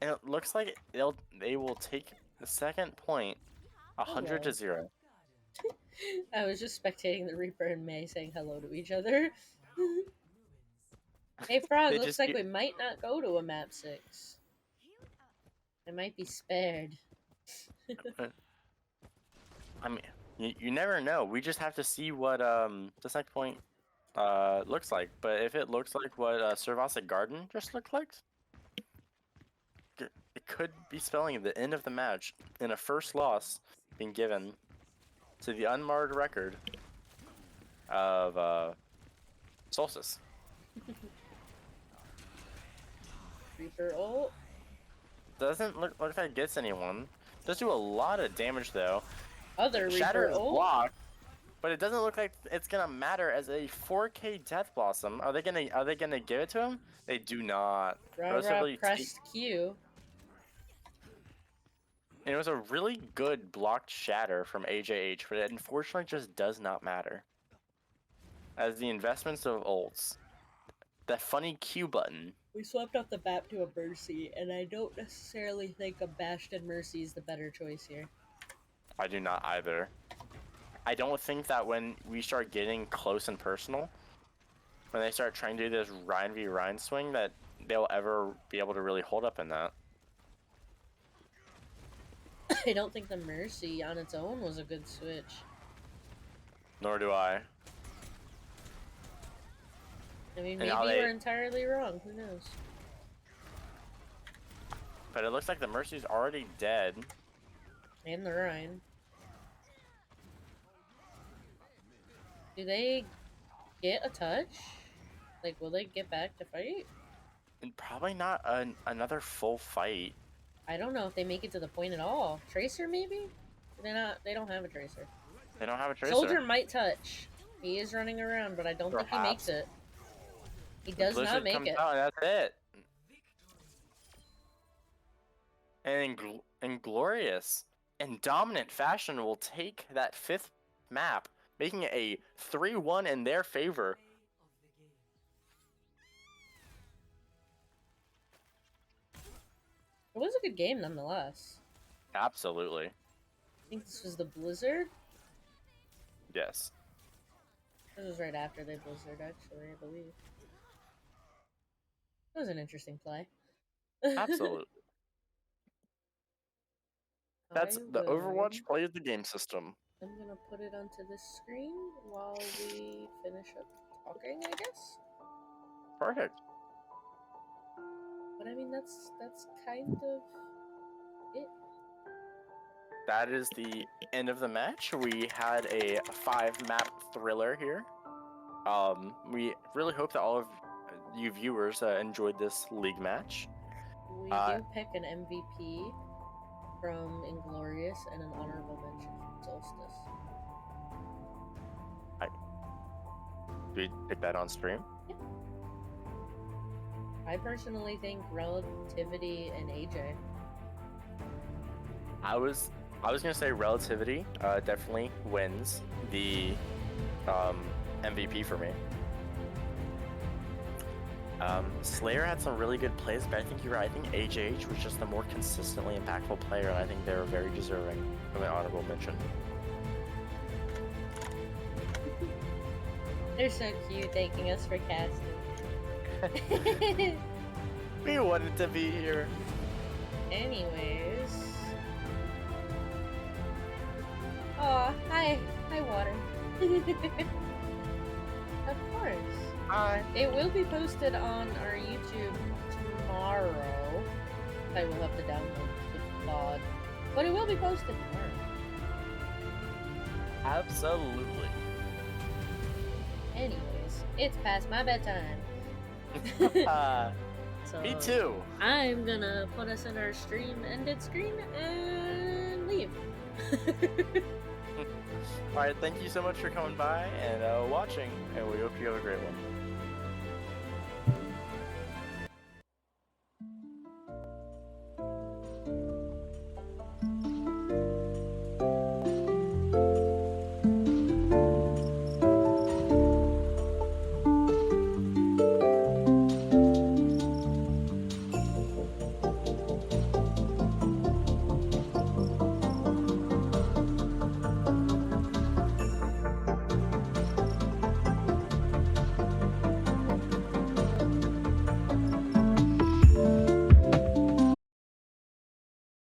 And it looks like they will take the second point, 100 to 0. I was just spectating the Reaper and May saying hello to each other. Hey Frog, They looks just like we might not go to a map 6. I might be spared. I mean, you never know. We just have to see what the second point looks like. But if it looks like what Cervasa Garden just looked like, it could be spelling the end of the match in a first loss being given to the unmarred record of Solstice. Reaper ult. Doesn't look like it gets anyone. Does do a lot of damage though. Other Shatter Reaper is ult. blocked, but it doesn't look like it's gonna matter as a 4K Death Blossom. Are they gonna give it to him? They do not. Pressed Q. And it was a really good blocked Shatter from AJH, but it unfortunately just does not matter. As the investments of ults, that funny Q button. We swapped out the Bap to a Mercy, and I don't necessarily think a Bastion Mercy is the better choice here. I do not either. I don't think that when we start getting close and personal, when they start trying to do this Ryan v Ryan swing, that they'll ever be able to really hold up in that. I don't think the Mercy on its own was a good switch. Nor do I. I mean, maybe we're entirely wrong. Who knows? But it looks like the Mercy's already dead. And the Rhine. Do they get a touch? Like, will they get back to fight? And probably not another full fight. I don't know if they make it to the point at all. Tracer, maybe? They're not. They don't have a tracer. They don't have a tracer. Soldier might touch. He is running around, but I don't think he makes Perhaps. it. He does Blizzard not make comes it. out and that's it. Victory. And Inglorious, in dominant fashion, will take that 5th map, making it a 3-1 in their favor. Play of the game. It was a good game nonetheless. Absolutely. I think this was the Blizzard. Yes. This was right after they Blizzard, actually, I believe. It was an interesting play. Absolutely. That's the Overwatch plays the game system. I'm gonna put it onto this screen while we finish up talking, I guess. Perfect. But I mean, that's kind of it. That is the end of the match. We had a 5-map thriller here. We really hope that all of you viewers enjoyed this league match. We do pick an MVP from Inglorious and an honorable mention from Solstice. Do we pick that on stream? I personally think Relativity and AJ. I was gonna say Relativity definitely wins the MVP for me. Slayer had some really good plays, but I think you're right. I think HH was just the more consistently impactful player, and I think they were very deserving of an honorable mention. They're so cute, thanking us for casting. We wanted to be here. Anyways. Aw, hi. Hi, Water. Of course. Hi. It will be posted on our YouTube tomorrow. I will have to download the VOD. But it will be posted tomorrow. Absolutely. Anyways, it's past my bedtime. So Me too. I'm gonna put us in our stream ended screen and leave. Alright, thank you so much for coming by and watching, and we hope you have a great one.